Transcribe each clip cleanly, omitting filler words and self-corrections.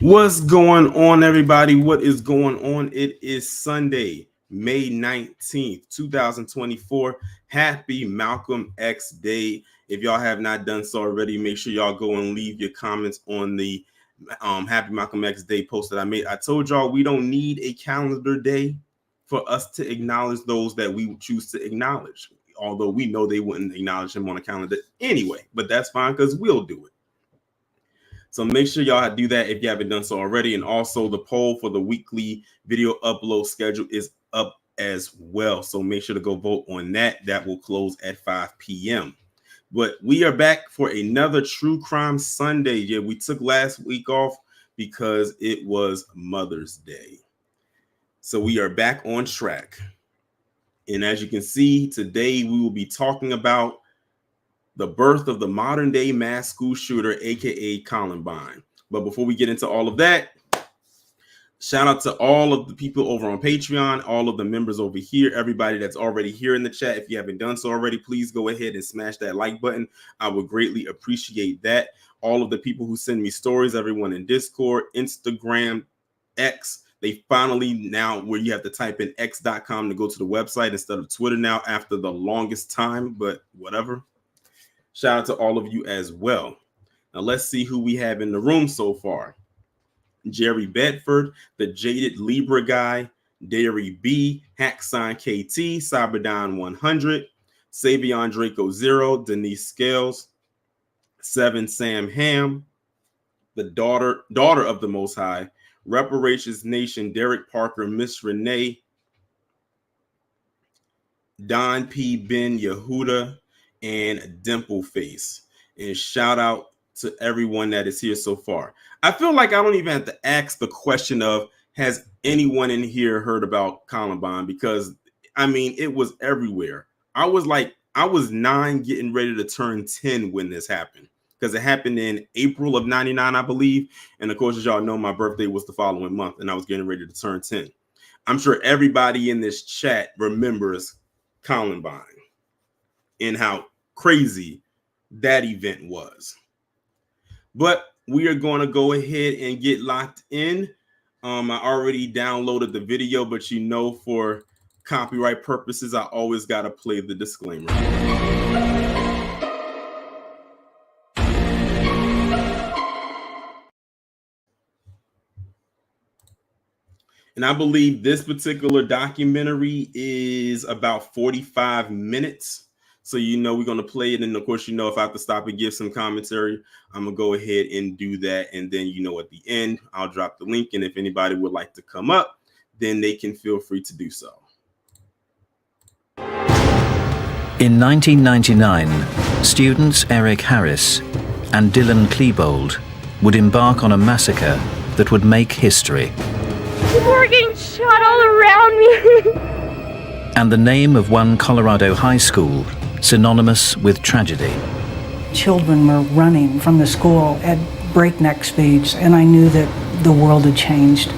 What's going on, everybody? What is going on? It is Sunday, May 19th, 2024. Happy Malcolm X Day. If y'all have not done so already, make sure y'all go and leave your comments on the Happy Malcolm X Day post that I made. I told y'all we don't need a calendar day for us to acknowledge those that we choose to acknowledge, although we know they wouldn't acknowledge him on a calendar anyway, but that's fine because we'll do it. So make sure y'all do that if you haven't done so already. And also the poll for the weekly video upload schedule is up as well. So make sure to go vote on that. That will close at 5 p.m. But we are back for another True Crime Sunday. Yeah, we took last week off because it was Mother's Day. So we are back on track. And as you can see, today we will be talking about the birth of the modern day mass school shooter, aka Columbine. But before we get into all of that, shout out to all of the people over on Patreon, all of the members over here, everybody that's already here in the chat. If you haven't done so already, please go ahead and smash that like button. I would greatly appreciate that. All of the people who send me stories, everyone in Discord, Instagram, X, they finally now where you have to type in x.com to go to the website instead of Twitter now after the longest time, but whatever. Shout out to all of you as well. Now let's see who we have in the room so far. Jerry Bedford, the Jaded Libra guy, Dairy B, Hacksign KT, Cyberdon 100, Savion Draco 0, Denise Scales, 7 Sam Ham, the daughter of the Most High, Reparations Nation, Derek Parker, Miss Renee, Don P. Ben Yehuda, and Dimple Face. And shout out to everyone that is here so far. I feel like I don't even have to ask the question of, has anyone in here heard about Columbine? Because I mean, it was everywhere. I was 9 getting ready to turn 10 when this happened, because it happened in April of 99, I believe. And of course, as y'all know, my birthday was the following month and I was getting ready to turn 10. I'm sure everybody in this chat remembers Columbine and how crazy that event was. But we are going to go ahead and get locked in. I already downloaded the video, but you know, for copyright purposes, I always got to play the disclaimer. And I believe this particular documentary is about 45 minutes. So, we're going to play it. And of course, if I have to stop and give some commentary, I'm going to go ahead and do that. And then, at the end, I'll drop the link. And if anybody would like to come up, then they can feel free to do so. In 1999, students Eric Harris and Dylan Klebold would embark on a massacre that would make history. People were getting shot all around me. And the name of one Colorado high school synonymous with tragedy. Children were running from the school at breakneck speeds, and I knew that the world had changed.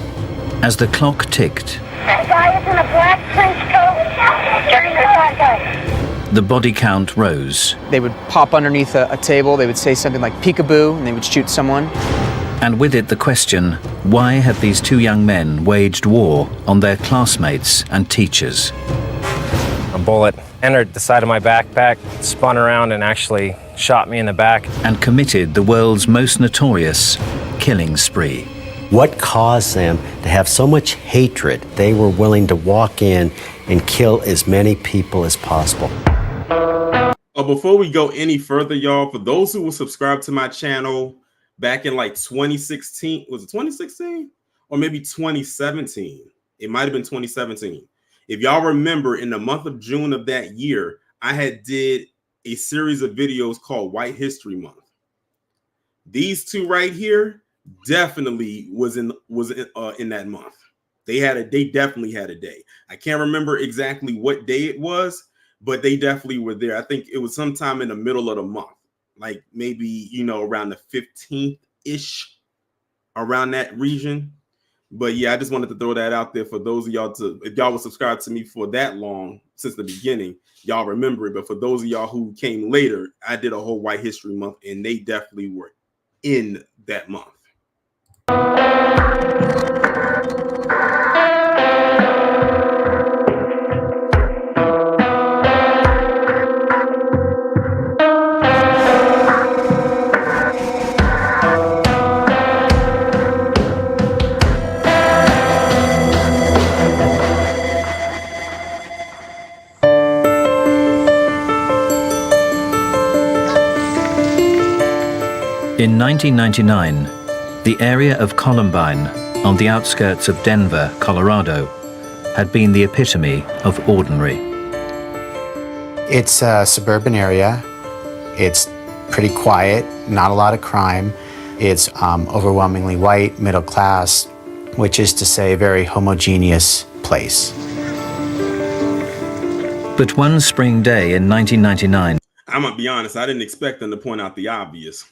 As the clock ticked, That guy is in a black trench coat. Turning the shotgun. The body count rose. They would pop underneath a table, they would say something like peekaboo, and they would shoot someone. And with it the question, why had these two young men waged war on their classmates and teachers? A bullet entered the side of my backpack, spun around and actually shot me in the back. And committed the world's most notorious killing spree. What caused them to have so much hatred? They were willing to walk in and kill as many people as possible. Before we go any further, y'all, for those who will subscribe to my channel back in like 2016, was it 2016 or maybe 2017? It might have been 2017. If y'all remember, in the month of June of that year, I had did a series of videos called White History Month. These two right here definitely was in that month. They definitely had a day. I can't remember exactly what day it was, but they definitely were there. I think it was sometime in the middle of the month, like maybe, around the 15th-ish, around that region. But yeah, I just wanted to throw that out there for those of y'all if y'all were subscribed to me for that long since the beginning, y'all remember it. But for those of y'all who came later, I did a whole White History Month, and they definitely were in that month. In 1999, the area of Columbine, on the outskirts of Denver, Colorado, had been the epitome of ordinary. It's a suburban area. It's pretty quiet, not a lot of crime. It's overwhelmingly white, middle class, which is to say a very homogeneous place. But one spring day in 1999... I'm going to be honest, I didn't expect them to point out the obvious.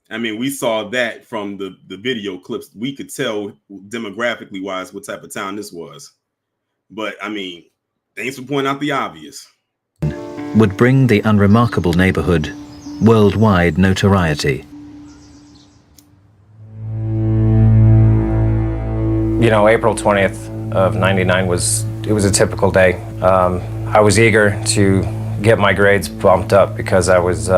I mean, we saw that from the video clips. We could tell demographically wise what type of town this was. But I mean, thanks for pointing out the obvious. Would bring the unremarkable neighborhood worldwide notoriety. April 20th of 99 was a typical day. I was eager to get my grades bumped up because I was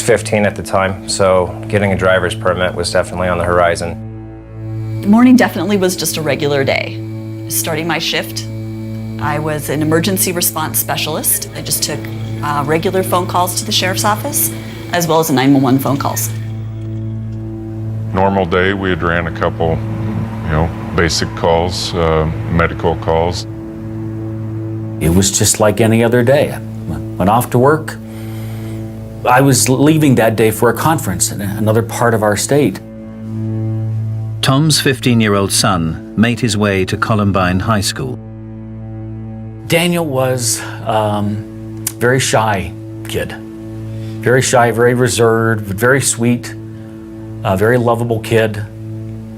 15 at the time, so getting a driver's permit was definitely on the horizon. The morning definitely was just a regular day. Starting my shift, I was an emergency response specialist. I just took regular phone calls to the sheriff's office, as well as the 911 phone calls. Normal day, we had ran a couple, basic calls, medical calls. It was just like any other day. Went off to work. I was leaving that day for a conference in another part of our state. Tom's 15-year-old son made his way to Columbine High School. Daniel was very shy kid. Very shy, very reserved, very sweet, a very lovable kid.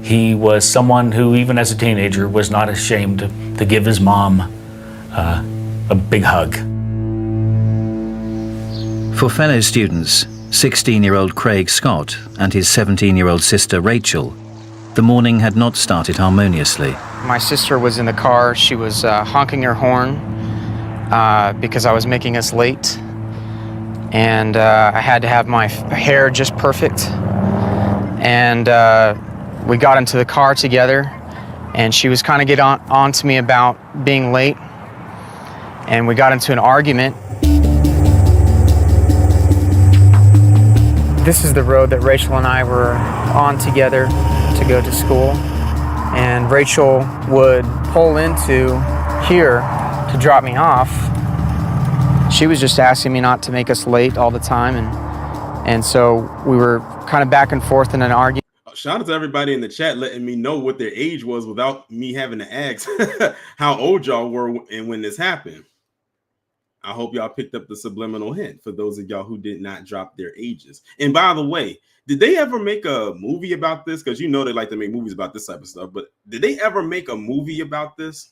He was someone who, even as a teenager, was not ashamed to give his mom a big hug. For fellow students, 16-year-old Craig Scott and his 17-year-old sister Rachel, the morning had not started harmoniously. My sister was in the car. She was honking her horn because I was making us late. And I had to have my hair just perfect. And we got into the car together, and she was kind of getting on to me about being late. And we got into an argument. This is the road that Rachel and I were on together to go to school. And Rachel would pull into here to drop me off. She was just asking me not to make us late all the time. And so we were kind of back and forth in an argument. Shout out to everybody in the chat letting me know what their age was without me having to ask how old y'all were and when this happened. I hope y'all picked up the subliminal hint for those of y'all who did not drop their ages. And by the way, did they ever make a movie about this? Because you know they like to make movies about this type of stuff. But did they ever make a movie about this?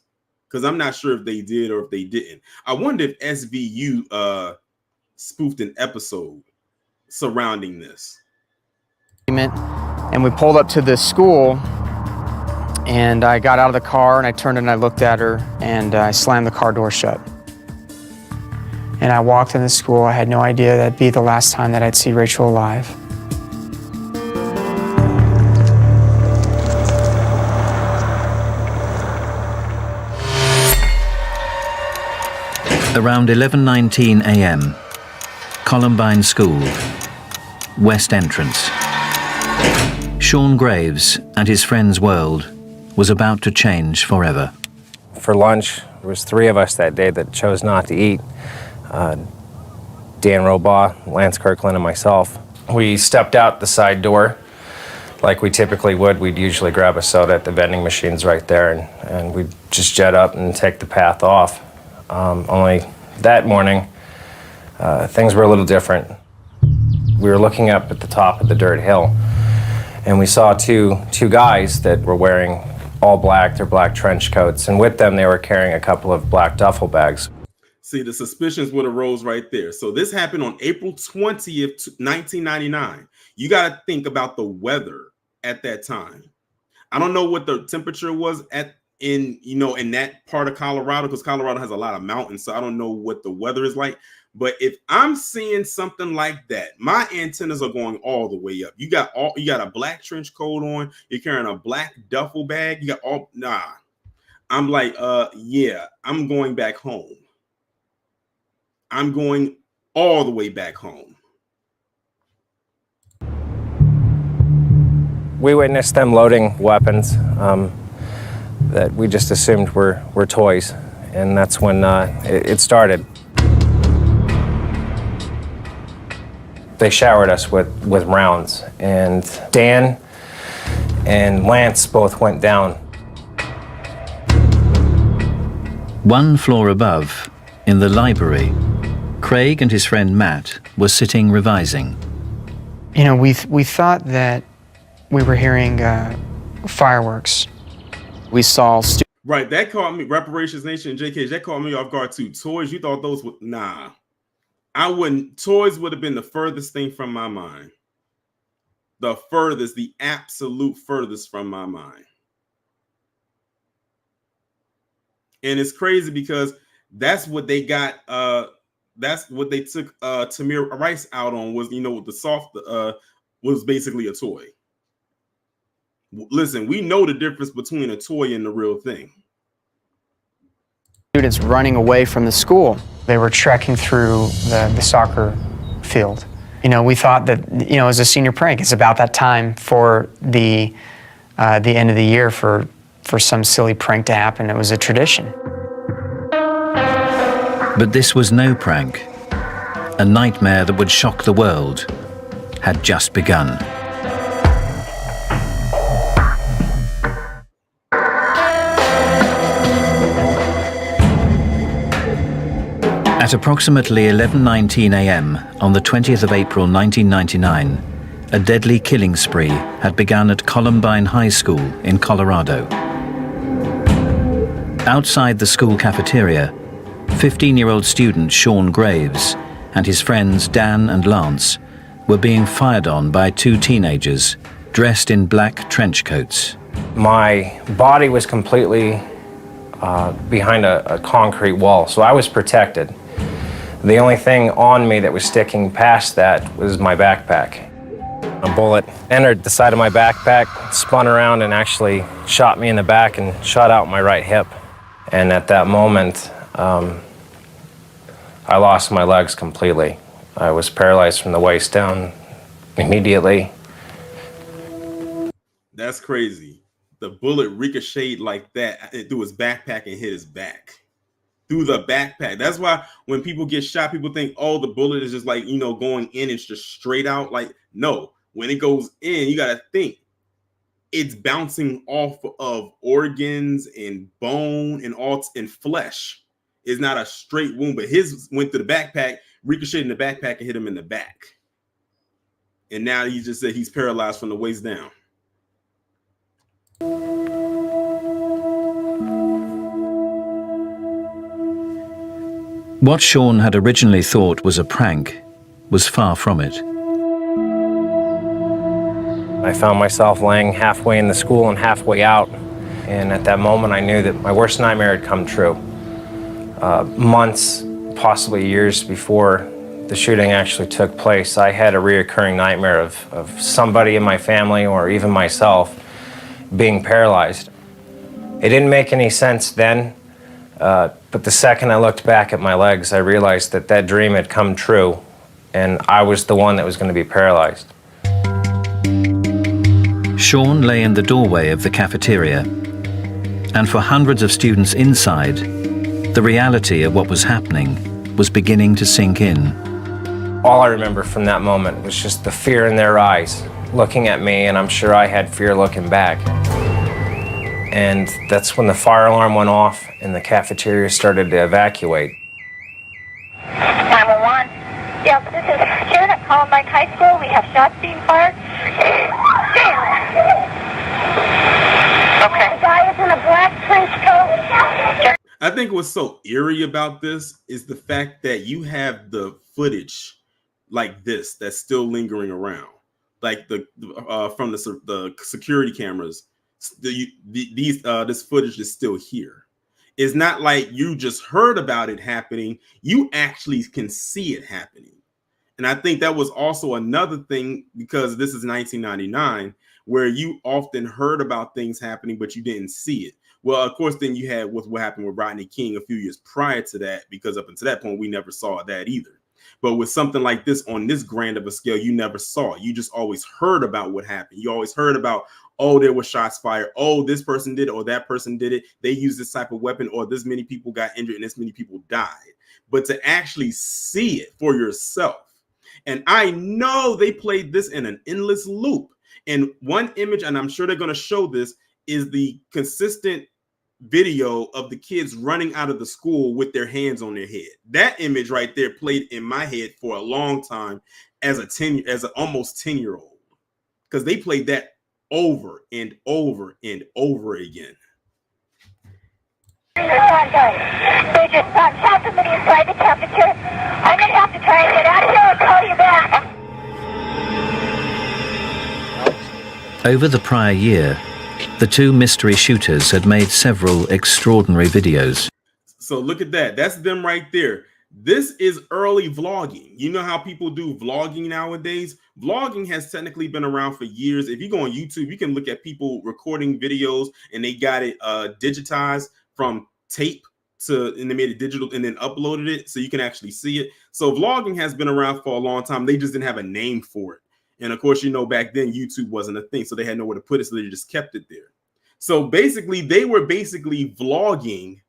Because I'm not sure if they did or if they didn't. I wonder if SVU spoofed an episode surrounding this. And we pulled up to the school, and I got out of the car and I turned and I looked at her and I slammed the car door shut. And I walked in the school. I had no idea that'd be the last time that I'd see Rachel alive. Around 11:19 a.m., Columbine School, West Entrance. Sean Graves and his friend's world was about to change forever. For lunch, there was 3 of us that day that chose not to eat. Dan Robaugh, Lance Kirkland, and myself. We stepped out the side door like we typically would. We'd usually grab a soda at the vending machines right there, and we'd just jet up and take the path off. Only that morning, things were a little different. We were looking up at the top of the dirt hill, and we saw two guys that were wearing all black, their black trench coats, and with them they were carrying a couple of black duffel bags. See, the suspicions would have rose right there. So this happened on April 20th, 1999. You got to think about the weather at that time. I don't know what the temperature was in that part of Colorado, because Colorado has a lot of mountains. So I don't know what the weather is like. But if I'm seeing something like that, my antennas are going all the way up. You got a black trench coat on. You're carrying a black duffel bag. I'm like, yeah, I'm going back home. I'm going all the way back home. We witnessed them loading weapons that we just assumed were toys, and that's when it started. They showered us with rounds, and Dan and Lance both went down. One floor above, in the library, Craig and his friend Matt were sitting revising. You know, we thought that we were hearing fireworks. We saw right, that caught me, Reparations Nation and JK, that caught me off guard too. Toys, you thought those would, nah. I wouldn't, toys would have been the furthest thing from my mind. The furthest, the absolute furthest from my mind. And it's crazy because that's what they got, that's what they took Tamir Rice out on, was, the soft, was basically a toy. Listen, we know the difference between a toy and the real thing. Students running away from the school. They were trekking through the soccer field. We thought that, it was a senior prank. It's about that time for the end of the year for some silly prank to happen. It was a tradition. But this was no prank. A nightmare that would shock the world had just begun. At approximately 11:19 a.m. on the 20th of April 1999, a deadly killing spree had begun at Columbine High School in Colorado. Outside the school cafeteria, 15-year-old student Sean Graves and his friends Dan and Lance were being fired on by 2 teenagers dressed in black trench coats. My body was completely behind a concrete wall, so I was protected. The only thing on me that was sticking past that was my backpack. A bullet entered the side of my backpack, spun around and actually shot me in the back and shot out my right hip. And at that moment, I lost my legs completely. I was paralyzed from the waist down, immediately. That's crazy. The bullet ricocheted like that through his backpack and hit his back. Through the backpack. That's why when people get shot, people think, oh, the bullet is just like, going in, it's just straight out. Like, no, when it goes in, you got to think it's bouncing off of organs and bone and flesh. It's not a straight wound, but his went through the backpack, ricocheted in the backpack and hit him in the back. And now he just said he's paralyzed from the waist down. What Sean had originally thought was a prank was far from it. I found myself laying halfway in the school and halfway out. And at that moment, I knew that my worst nightmare had come true. Months, possibly years before the shooting actually took place, I had a reoccurring nightmare of somebody in my family or even myself being paralyzed. It didn't make any sense then, but the second I looked back at my legs, I realized that that dream had come true, and I was the one that was going to be paralyzed. Sean lay in the doorway of the cafeteria, and for hundreds of students inside, the reality of what was happening was beginning to sink in. All I remember from that moment was just the fear in their eyes, looking at me, and I'm sure I had fear looking back. And that's when the fire alarm went off and the cafeteria started to evacuate. 911. Yes, this is Sharon at Columbine High School. We have shots being fired. Okay. The guy is in a black trench coat. I think what's so eerie about this is the fact that you have the footage like this that's still lingering around, like from the security cameras. This footage is still here. It's not like you just heard about it happening. You actually can see it happening. And I think that was also another thing, because this is 1999, where you often heard about things happening, but you didn't see it. Well, of course, then you had what happened with Rodney King a few years prior to that, because up until that point, we never saw that either. But with something like this on this grand of a scale, you never saw it. You just always heard about what happened. You always heard about, oh, there were shots fired. Oh, this person did it, or that person did it. They used this type of weapon, or this many people got injured and this many people died. But to actually see it for yourself. And I know they played this in an endless loop. And one image, and I'm sure they're going to show this, is the consistent video of the kids running out of the school with their hands on their head. That image right there played in my head for a long time as an almost 10-year-old, because they played that over and over and over again. They just shot somebody inside the cafeteria. I'm going to have to try and get out here and call you back. Over the prior year, the two mystery shooters had made several extraordinary videos. So look at that. That's them right there. This is early vlogging. You know how people do vlogging nowadays? Vlogging has technically been around for years. If you go on YouTube, you can look at people recording videos, and they got it digitized from tape and they made it digital and then uploaded it so you can actually see it. So vlogging has been around for a long time. They just didn't have a name for it. And of course, back then YouTube wasn't a thing, so they had nowhere to put it, so they just kept it there. So basically, they were vlogging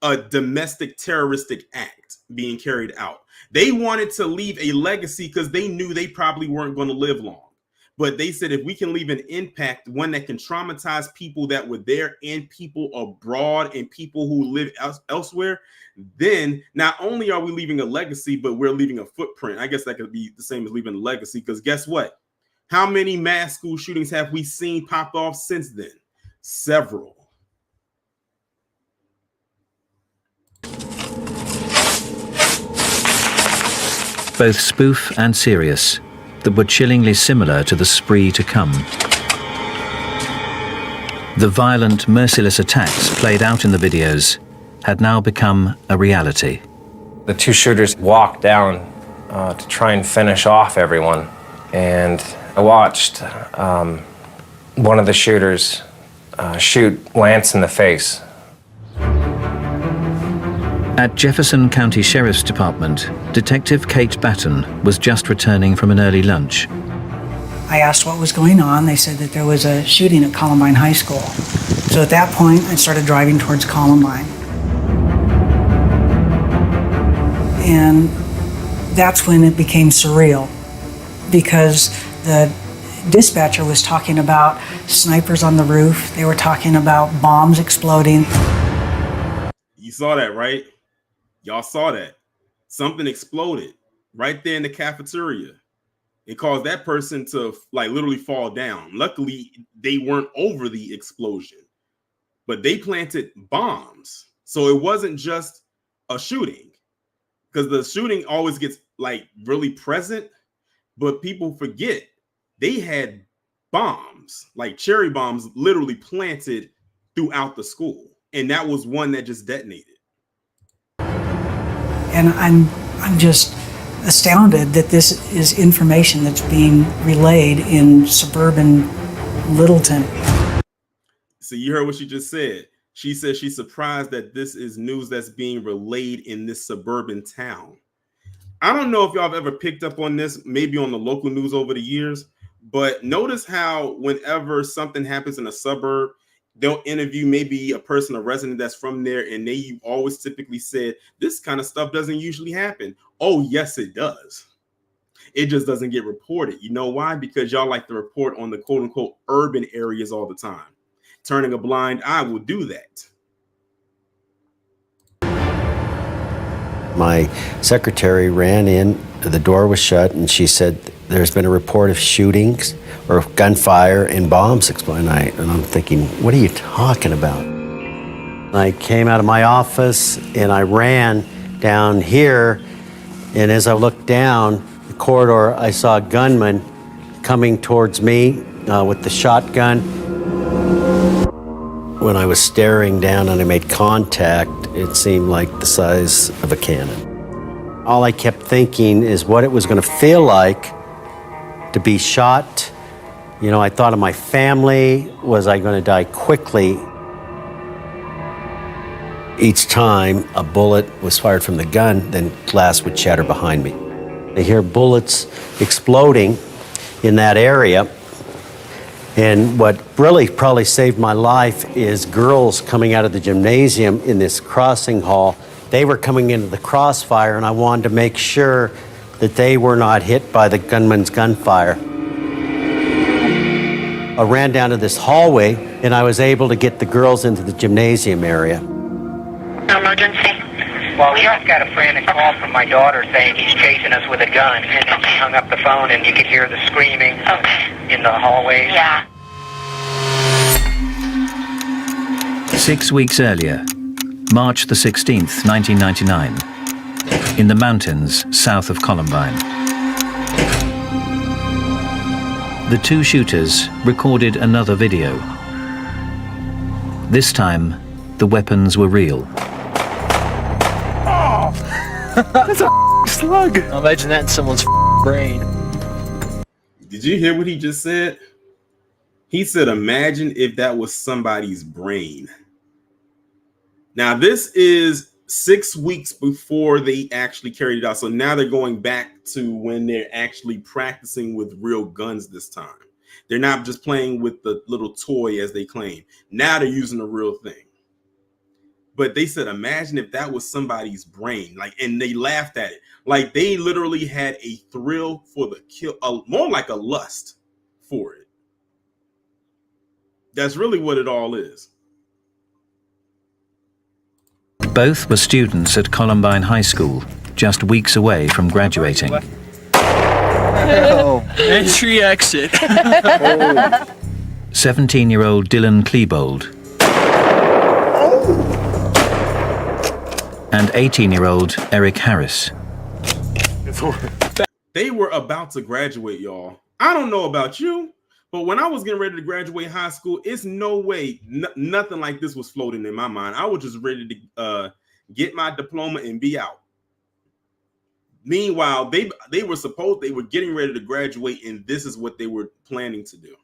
a domestic terroristic act being carried out. They wanted to leave a legacy because they knew they probably weren't going to live long. But they said, if we can leave an impact, one that can traumatize people that were there and people abroad and people who live elsewhere, then not only are we leaving a legacy, but we're leaving a footprint. I guess that could be the same as leaving a legacy, because guess what? How many mass school shootings have we seen pop off since then? Several. Both spoof and serious, that were chillingly similar to the spree to come. The violent, merciless attacks played out in the videos had now become a reality. The two shooters walked down to try and finish off everyone, and I watched one of the shooters shoot Lance in the face. At Jefferson County Sheriff's Department, Detective Kate Batten was just returning from an early lunch. I asked what was going on. They said that there was a shooting at Columbine High School. So at that point, I started driving towards Columbine. And that's when it became surreal, because the dispatcher was talking about snipers on the roof. They were talking about bombs exploding. You saw that, right? Y'all saw that. Something exploded right there in the cafeteria. It caused that person to like literally fall down. Luckily, they weren't over the explosion, but they planted bombs. So it wasn't just a shooting, because the shooting always gets like really present, but people forget they had bombs, like cherry bombs, literally planted throughout the school. And that was one that just detonated. And I'm just astounded that this is information that's being relayed in suburban Littleton. So you heard what she just said. She said she's surprised that this is news that's being relayed in this suburban town. I don't know if y'all have ever picked up on this, maybe on the local news over the years, but notice how whenever something happens in a suburb, they'll interview maybe a person, a resident that's from there, and they always typically said, this kind of stuff doesn't usually happen. Oh, yes, it does. It just doesn't get reported. You know why? Because y'all like to report on the quote unquote urban areas all the time. Turning a blind eye will do that. My secretary ran in, the door was shut, and she said, there's been a report of shootings or gunfire and bombs exploding. And I'm thinking, what are you talking about? I came out of my office and I ran down here, and as I looked down the corridor, I saw a gunman coming towards me with the shotgun. When I was staring down and I made contact, it seemed like the size of a cannon. All I kept thinking is what it was going to feel like to be shot. You know, I thought of my family. Was I going to die quickly? Each time a bullet was fired from the gun, then glass would shatter behind me. I hear bullets exploding in that area. And what really probably saved my life is girls coming out of the gymnasium in this crossing hall. They were coming into the crossfire, and I wanted to make sure that they were not hit by the gunman's gunfire. I ran down to this hallway, and I was able to get the girls into the gymnasium area. Emergency? Well, we just got a frantic call from my daughter saying he's chasing us with a gun, and then she hung up the phone, and you could hear the screaming in the hallways. Yeah. 6 weeks earlier, March the 16th, 1999, in the mountains south of Columbine. The two shooters recorded another video. This time, the weapons were real. That's a slug. Imagine that in someone's brain. Did you hear what he just said? He said, imagine if that was somebody's brain. Now, this is 6 weeks before they actually carried it out. So now they're going back to when they're actually practicing with real guns this time. They're not just playing with the little toy as they claim. Now they're using the real thing. But they said, imagine if that was somebody's brain. Like, and they laughed at it. Like, they literally had a thrill for the kill, more like a lust for it. That's really what it all is. Both were students at Columbine High School, just weeks away from graduating. Oh, entry exit. 17-year-old Dylan Klebold and 18-year-old Eric Harris. They were about to graduate, y'all. I don't know about you, but when I was getting ready to graduate high school, it's no way, nothing like this was floating in my mind. I was just ready to get my diploma and be out. Meanwhile, they were getting ready to graduate, and this is what they were planning to do.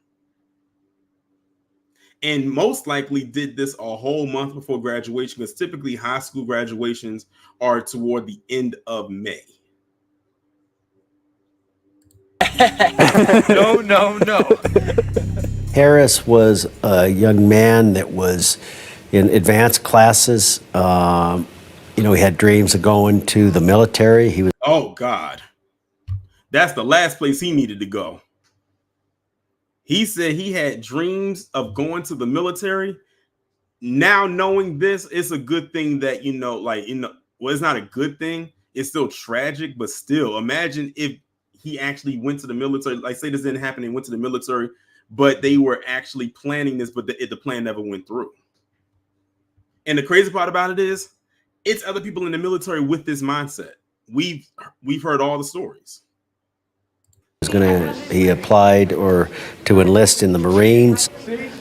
and most likely did this a whole month before graduation, because typically high school graduations are toward the end of May. No. Harris was a young man that was in advanced classes. He had dreams of going to the military. He was. Oh God, that's the last place he needed to go. He said he had dreams of going to the military. Now knowing this, it's a good thing that well, it's not a good thing. It's still tragic, but still, imagine if he actually went to the military. Like, say this didn't happen and went to the military, but they were actually planning this, but the plan never went through. And the crazy part about it is, it's other people in the military with this mindset. We've heard all the stories. He applied to enlist in the Marines.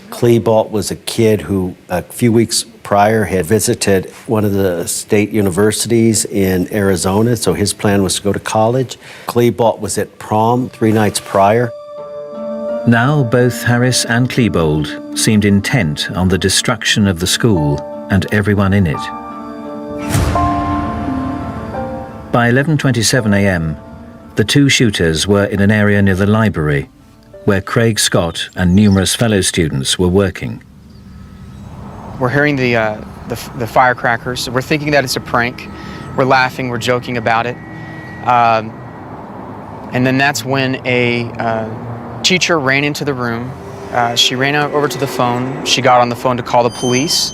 Klebold was a kid who a few weeks prior had visited one of the state universities in Arizona, so his plan was to go to college. Klebold was at prom 3 nights prior. Now both Harris and Klebold seemed intent on the destruction of the school and everyone in it. By 11:27 a.m., the two shooters were in an area near the library where Craig Scott and numerous fellow students were working. We're hearing the firecrackers. We're thinking that it's a prank. We're laughing, we're joking about it. And then that's when a teacher ran into the room. She ran over to the phone. She got on the phone to call the police.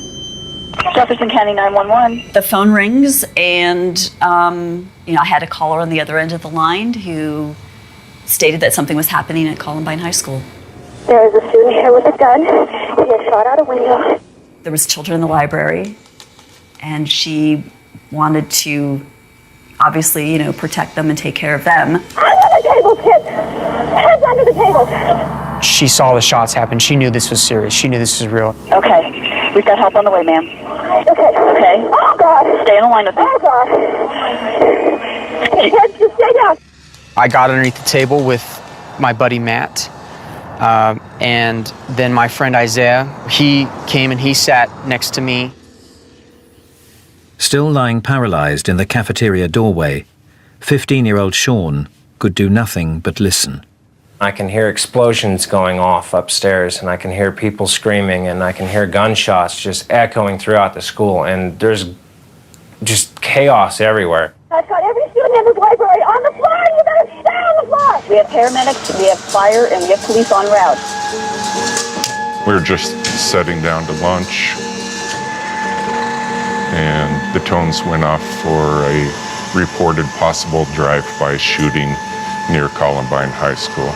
Jefferson County 911. The phone rings, and I had a caller on the other end of the line who stated that something was happening at Columbine High School. There is a student here with a gun. He has shot out a window. There was children in the library, and she wanted to obviously, protect them and take care of them. Hands on the table, kids! Hands under the table! She saw the shots happen. She knew this was serious. She knew this was real. Okay. We've got help on the way, ma'am. Okay. Oh, God. Stay in the line with me. Oh, God. Kids, just stay down. I got underneath the table with my buddy Matt, and then my friend Isaiah. He came and he sat next to me. Still lying paralyzed in the cafeteria doorway, 15-year-old Sean could do nothing but listen. I can hear explosions going off upstairs, and I can hear people screaming, and I can hear gunshots just echoing throughout the school, and there's just chaos everywhere. I've got every student in this library on the floor. You better stay on the floor. We have paramedics, we have fire, and we have police on route. We were just sitting down to lunch, and the tones went off for a reported possible drive-by shooting near Columbine High School.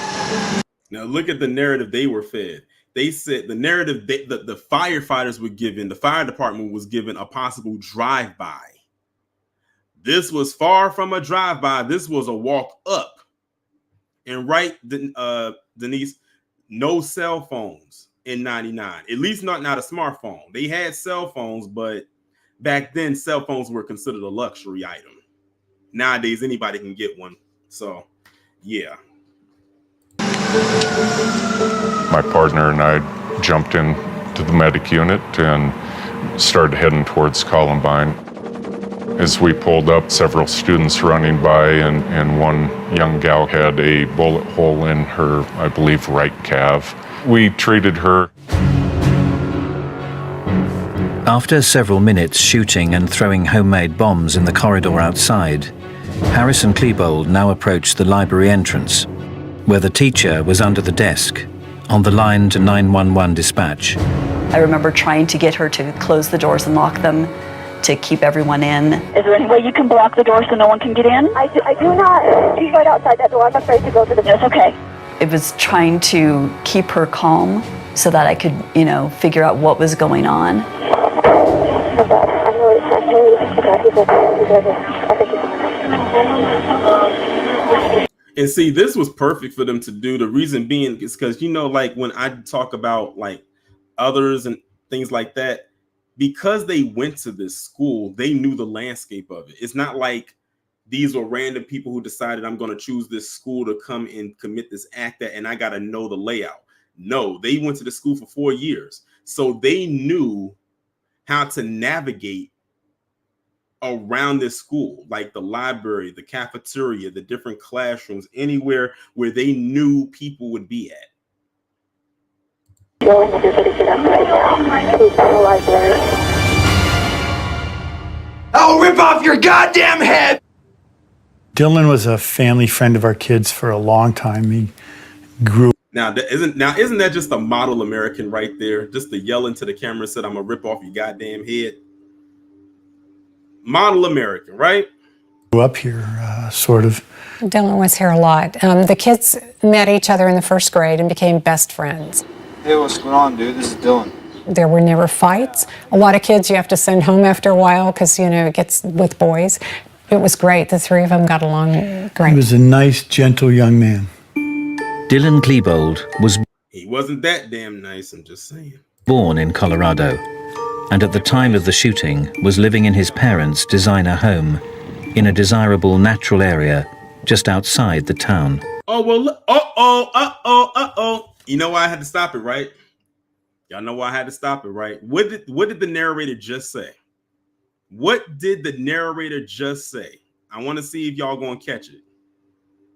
Now look at the narrative they were fed. They said the narrative the firefighters were given, the fire department was given a possible drive-by. This was far from a drive-by. This was a walk up. And Denise, no cell phones in 99. At least not a smartphone. They had cell phones, but back then cell phones were considered a luxury item. Nowadays, anybody can get one. So, yeah. My partner and I jumped into the medic unit and started heading towards Columbine. As we pulled up, several students running by, and one young gal had a bullet hole in her, I believe, right calf. We treated her. After several minutes shooting and throwing homemade bombs in the corridor outside, Harris and Klebold now approached the library entrance, where the teacher was under the desk, on the line to 911 dispatch. I remember trying to get her to close the doors and lock them to keep everyone in. Is there any way you can block the door so no one can get in? I do not. She's right outside that door. I'm afraid to go to the... It's okay. It was trying to keep her calm so that I could, figure out what was going on. And see, this was perfect for them to do. The reason being is because, like when I talk about like others and things like that, because they went to this school, they knew the landscape of it. It's not like these were random people who decided I'm going to choose this school to come and commit this act and I got to know the layout. No, they went to the school for 4 years. So they knew how to navigate around this school, like the library, the cafeteria, the different classrooms, anywhere where they knew people would be at. I'll rip off your goddamn head! Dylan was a family friend of our kids for a long time. He grew. Now isn't that just a model American right there? Just to yell into the camera and said, "I'm gonna rip off your goddamn head." Model American, right? Grew up here, sort of. Dylan was here a lot. The kids met each other in the first grade and became best friends. Hey, what's going on, dude? This is Dylan. There were never fights. A lot of kids you have to send home after a while because, you know, it gets with boys. It was great. The three of them got along great. He was a nice, gentle young man. Dylan Klebold was He wasn't that damn nice, I'm just saying. Born in Colorado, and at the time of the shooting was living in his parents' designer home in a desirable natural area just outside the town. Oh, well, You know why I had to stop it, right? Y'all know why I had to stop it, right? What did the narrator just say? What did the narrator just say? I want to see if y'all gonna catch it.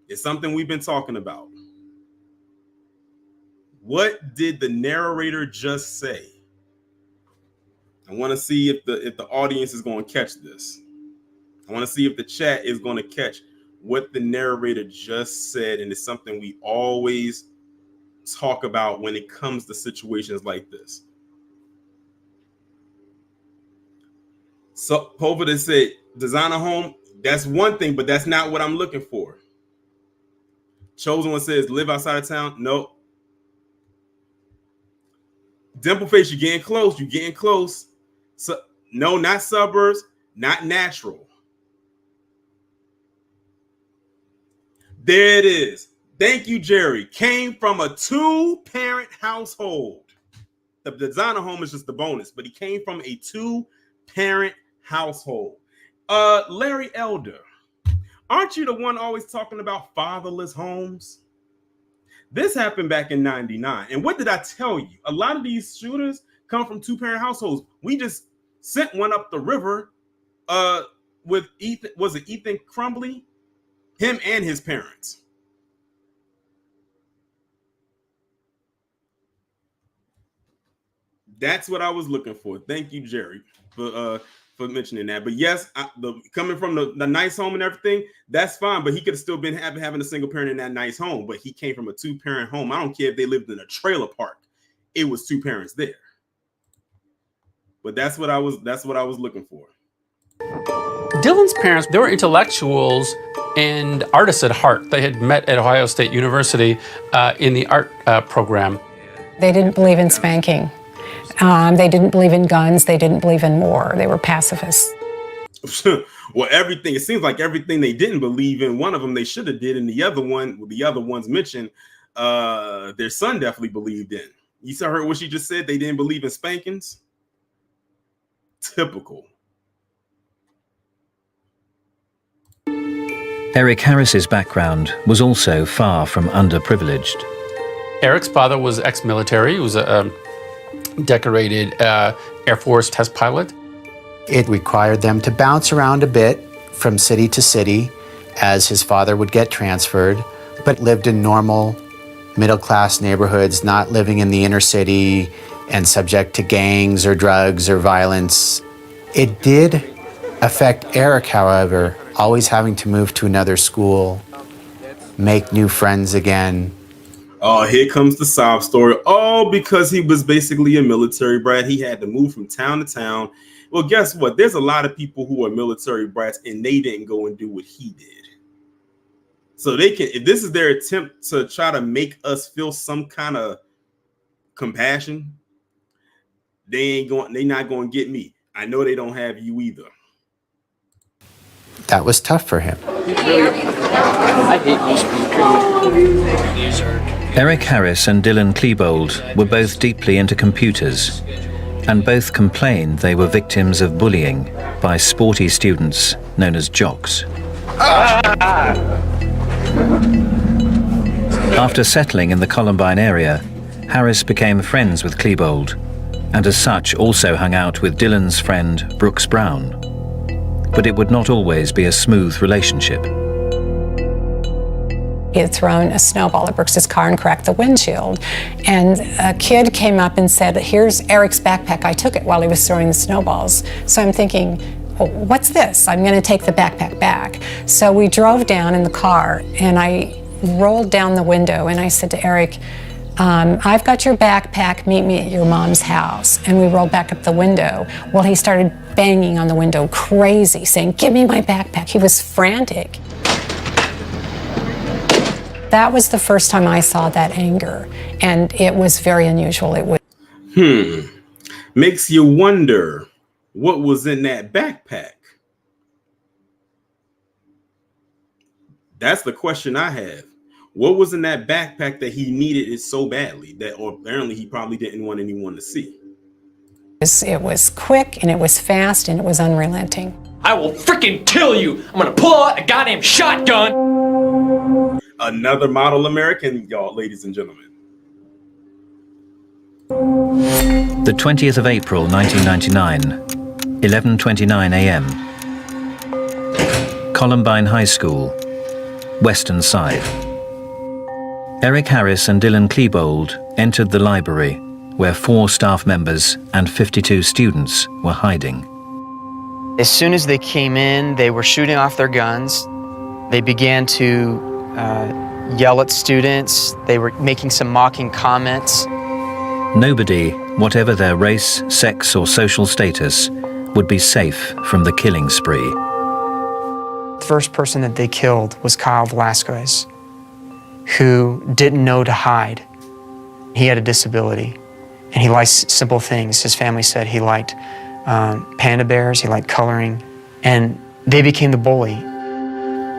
It's something we've been talking about. What did the narrator just say? I want to see if the audience is going to catch this. I want to see if the chat is going to catch what the narrator just said, and it's something we always talk about when it comes to situations like this. So Poveda said, design a home, that's one thing, but that's not what I'm looking for. Chosen One says, live outside of town. Nope. Dimpleface, you're getting close. You're getting close. So, no, not suburbs, not natural. There it is. Thank you, Jerry. Came from a 2-parent household. The designer home is just the bonus, but he came from a 2-parent household. Larry Elder, aren't you the one always talking about fatherless homes? This happened back in 99. And what did I tell you? A lot of these shooters come from 2-parent households. We just sent one up the river with Ethan. Was it Ethan Crumbly? Him and his parents. That's what I was looking for. Thank you, Jerry, for mentioning that. But yes, coming from the nice home and everything, that's fine. But he could have still been having a single parent in that nice home. But he came from a 2-parent home. I don't care if they lived in a trailer park. It was 2 parents there. But that's what I was looking for. Dylan's parents, they were intellectuals and artists at heart. They had met at Ohio State University in the art program. They didn't believe in spanking. They didn't believe in guns. They didn't believe in war. They were pacifists. Well, everything, it seems like everything they didn't believe in, one of them they should have did, and the other ones mentioned, their son definitely believed in. You saw her what she just said? They didn't believe in spankings? Typical. Eric Harris's background was also far from underprivileged. Eric's father was ex-military. He was a decorated Air Force test pilot. It required them to bounce around a bit from city to city as his father would get transferred, but lived in normal middle-class neighborhoods, not living in the inner city and subject to gangs or drugs or violence. It did affect Eric, however, always having to move to another school, make new friends again. Oh, here comes the sob story. Oh, because he was basically a military brat. He had to move from town to town. Well, guess what? There's a lot of people who are military brats and they didn't go and do what he did. So they can, if this is their attempt to try to make us feel some kind of compassion, they're not going to get me. I know they don't have you either. That was tough for him. I hate newspapers. Eric Harris and Dylan Klebold were both deeply into computers, and both complained they were victims of bullying by sporty students known as jocks. After settling in the Columbine area, Harris became friends with Klebold. and as such also hung out with Dylan's friend Brooks Brown. But it would not always be a smooth relationship. He had thrown a snowball at Brooks's car and cracked the windshield. And a kid came up and said, "Here's Eric's backpack. I took it while he was throwing the snowballs." So I'm thinking, well, what's this? I'm going to take the backpack back. So we drove down in the car, and I rolled down the window, and I said to Eric, "I've got your backpack. Meet me at your mom's house." And we rolled back up the window. Well, he started banging on the window crazy, saying, "Give me my backpack." He was frantic. That was the first time I saw that anger, and it was very unusual. It was. Makes you wonder what was in that backpack. That's the question I have. What was in that backpack that he needed it so badly that, or apparently he probably didn't want anyone to see? It was quick, and it was fast, and it was unrelenting. I will freaking kill you! I'm gonna pull out a goddamn shotgun! Another model American, y'all, ladies and gentlemen. The 20th of April 1999, 11:29 a.m. Columbine High School, Western Side. Eric Harris and Dylan Klebold entered the library where 4 staff members and 52 students were hiding. As soon as they came in, they were shooting off their guns. They began to yell at students. They were making some mocking comments. Nobody, whatever their race, sex, or social status, would be safe from the killing spree. The first person that they killed was Kyle Velasquez, who didn't know to hide. He had a disability, and he liked simple things. His family said he liked panda bears, he liked coloring, and they became the bully.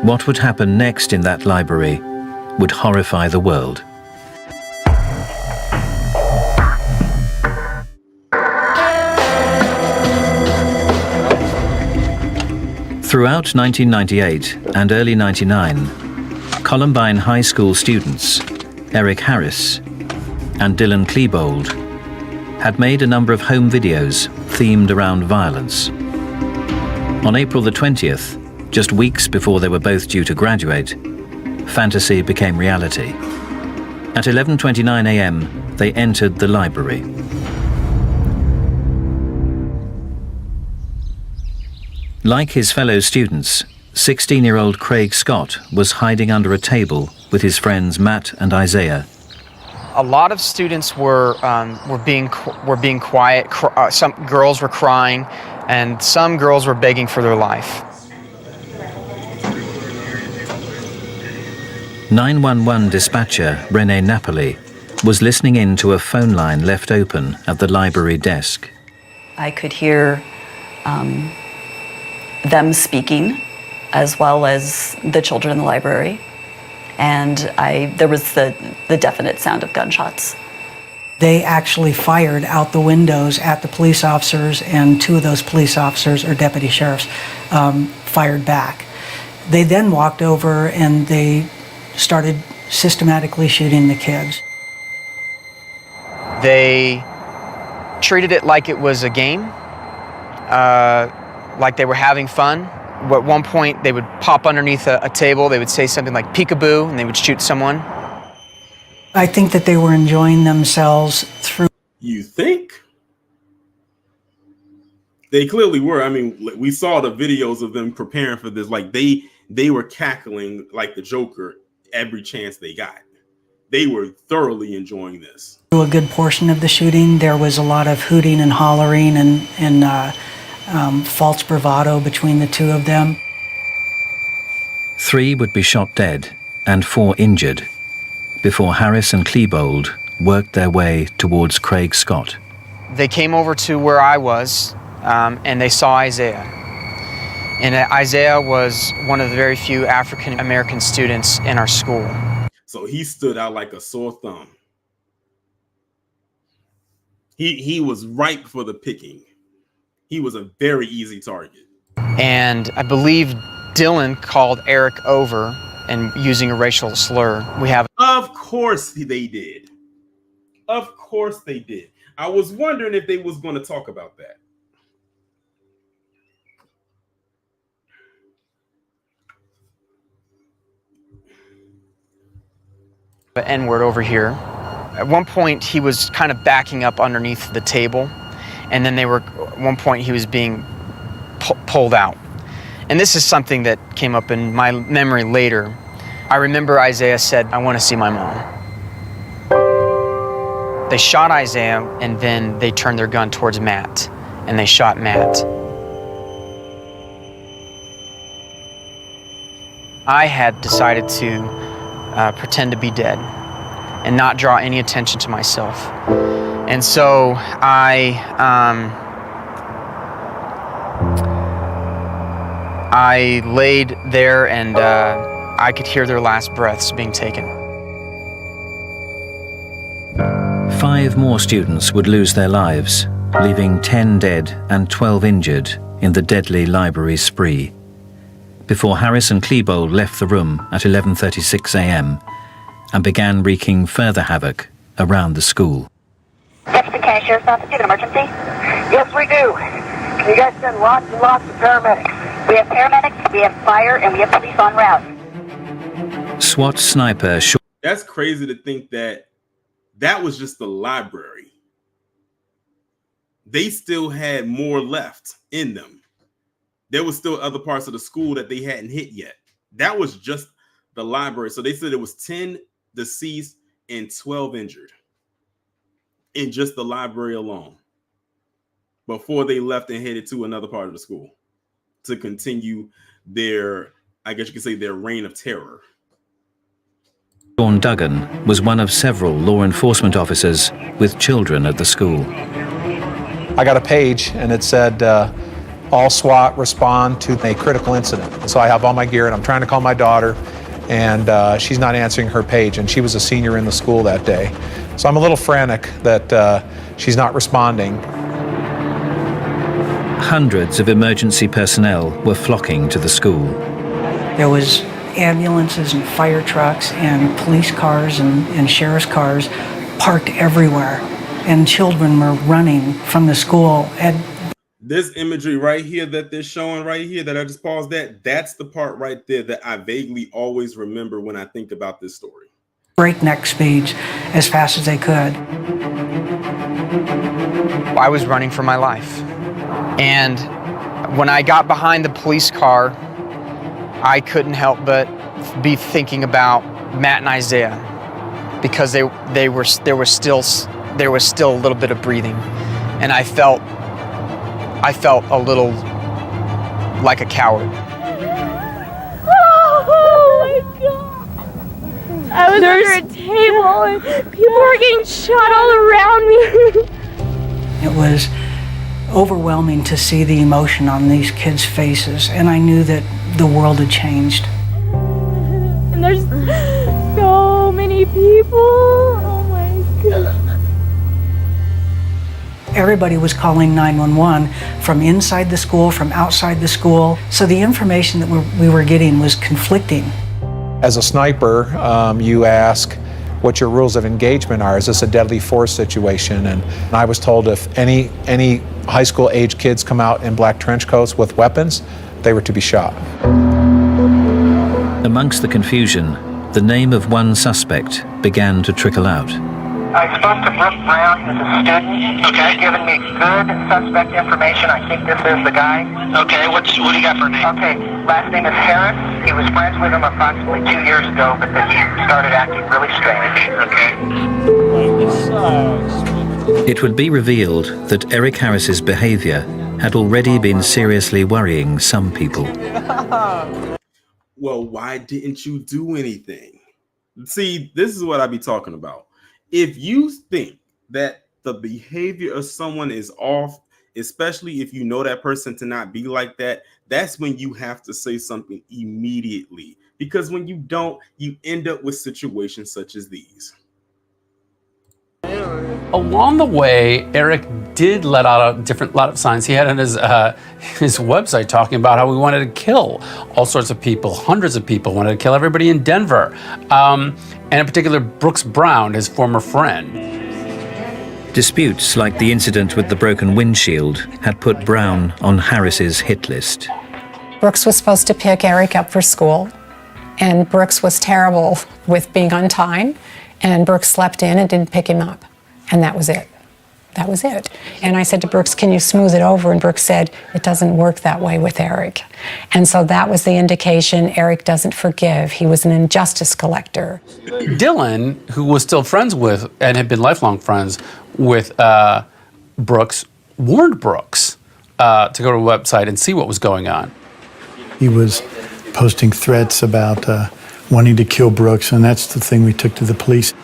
What would happen next in that library would horrify the world. Throughout 1998 and early 99, Columbine High School students, Eric Harris and Dylan Klebold, had made a number of home videos themed around violence. On April the 20th, just weeks before they were both due to graduate, fantasy became reality. At 11:29 a.m., they entered the library. Like his fellow students, 16-year-old Craig Scott was hiding under a table with his friends Matt and Isaiah. A lot of students were being quiet. Some girls were crying, and some girls were begging for their life. 911 dispatcher Renee Napoli was listening in to a phone line left open at the library desk. I could hear them speaking, as well as the children in the library, and there was the definite sound of gunshots. They actually fired out the windows at the police officers, and 2 of those police officers, or deputy sheriffs, fired back. They then walked over and they started systematically shooting the kids. They treated it like it was a game, like they were having fun. At one point, they would pop underneath a table, they would say something like peekaboo, and they would shoot someone. I think that they were enjoying themselves through. You think? They clearly were. I mean, we saw the videos of them preparing for this. Like they were cackling like the Joker every chance they got. They were thoroughly enjoying this. Through a good portion of the shooting, there was a lot of hooting and hollering and false bravado between the 2 of them. 3 would be shot dead and 4 injured before Harris and Klebold worked their way towards Craig Scott. They came over to where I was, and they saw Isaiah. And Isaiah was one of the very few African American students in our school. So he stood out like a sore thumb. He was ripe for the picking. He was a very easy target. And I believe Dylan called Eric over and using a racial slur. Of course they did. Of course they did. I was wondering if they was going to talk about that. The N-word over here. At one point, he was kind of backing up underneath the table, and then at one point, he was being pulled out. And this is something that came up in my memory later. I remember Isaiah said, "I want to see my mom." They shot Isaiah, and then they turned their gun towards Matt, and they shot Matt. I had decided to pretend to be dead and not draw any attention to myself. And so I laid there, and I could hear their last breaths being taken. 5 more students would lose their lives, leaving 10 dead and 12 injured in the deadly library spree, before Harris and Klebold left the room at 11:36 a.m. and began wreaking further havoc around the school. Deputy County Sheriff's Office, do you have an emergency? Yes, we do. Can you guys send lots and lots of paramedics? We have paramedics, we have fire, and we have police en route. SWAT sniper shot. That's crazy to think that was just the library. They still had more left in them. There was still other parts of the school that they hadn't hit yet. That was just the library. So they said it was 10 deceased and 12 injured in just the library alone before they left and headed to another part of the school to continue their, I guess you could say, their reign of terror. Sean Duggan was one of several law enforcement officers with children at the school. I got a page and it said, all SWAT respond to a critical incident. So I have all my gear and I'm trying to call my daughter, and she's not answering her page, and she was a senior in the school that day. So I'm a little frantic that she's not responding. Hundreds of emergency personnel were flocking to the school. There was ambulances and fire trucks and police cars and sheriff's cars parked everywhere, and children were running from the school. This imagery right here that they're showing right here that I just paused that's the part right there that I vaguely always remember when I think about this story. Breakneck speeds as fast as they could. I was running for my life. And when I got behind the police car, I couldn't help but be thinking about Matt and Isaiah, because there was still a little bit of breathing, and I felt a little like a coward. Oh my God! I was under a table and people were getting shot all around me. It was overwhelming to see the emotion on these kids' faces, and I knew that the world had changed. And there's so many people. Oh my God. Everybody was calling 911 from inside the school, from outside the school. So the information that we were getting was conflicting. As a sniper, you ask what your rules of engagement are. Is this a deadly force situation? And I was told if any high school age kids come out in black trench coats with weapons, they were to be shot. Amongst the confusion, the name of one suspect began to trickle out. I spoke to Brooke Brown, who's a student. Okay. He's given me good suspect information. I think this is the guy. Okay, what do you got for a name? Okay, last name is Harris. He was friends with him approximately 2 years ago, but then he started acting really strange. Okay. It would be revealed that Eric Harris's behavior had already been seriously worrying some people. Well, why didn't you do anything? See, this is what I be talking about. If you think that the behavior of someone is off, especially if you know that person to not be like that, that's when you have to say something immediately. Because when you don't, you end up with situations such as these. Along the way, Eric did let out a lot of signs. He had on his website talking about how we wanted to kill all sorts of people, hundreds of people, wanted to kill everybody in Denver. And in particular, Brooks Brown, his former friend. Disputes like the incident with the broken windshield had put Brown on Harris's hit list. Brooks was supposed to pick Eric up for school, and Brooks was terrible with being on time, and Brooks slept in and didn't pick him up, and that was it. That was it. And I said to Brooks, can you smooth it over? And Brooks said, it doesn't work that way with Eric. And so that was the indication Eric doesn't forgive. He was an injustice collector. Dylan, who was still friends with, and had been lifelong friends with Brooks, warned Brooks to go to a website and see what was going on. He was posting threats about wanting to kill Brooks, and that's the thing we took to the police.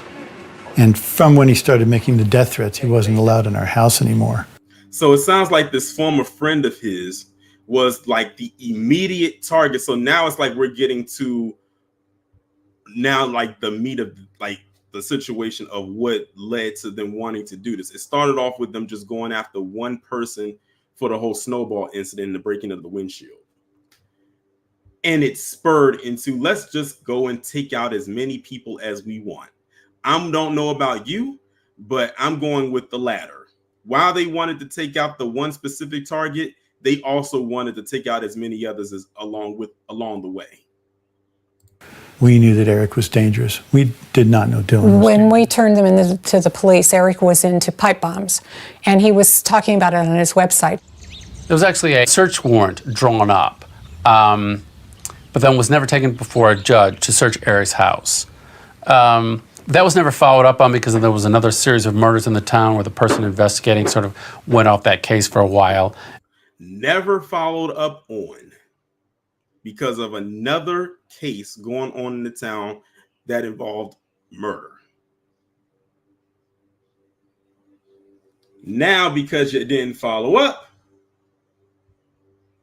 And from when he started making the death threats, he wasn't allowed in our house anymore. So it sounds like this former friend of his was like the immediate target. So now it's like we're getting to now like the meat of like the situation of what led to them wanting to do this. It started off with them just going after one person for the whole snowball incident and the breaking of the windshield. And it spurred into, let's just go and take out as many people as we want. I don't know about you, but I'm going with the latter. While they wanted to take out the one specific target, they also wanted to take out as many others as along the way. We knew that Eric was dangerous. We did not know Dylan was When we turned them into the police, Eric was into pipe bombs, and he was talking about it on his website. There was actually a search warrant drawn up, but then was never taken before a judge to search Eric's house. That was never followed up on because there was another series of murders in the town where the person investigating sort of went off that case for a while. Never followed up on because of another case going on in the town that involved murder. Now, because you didn't follow up,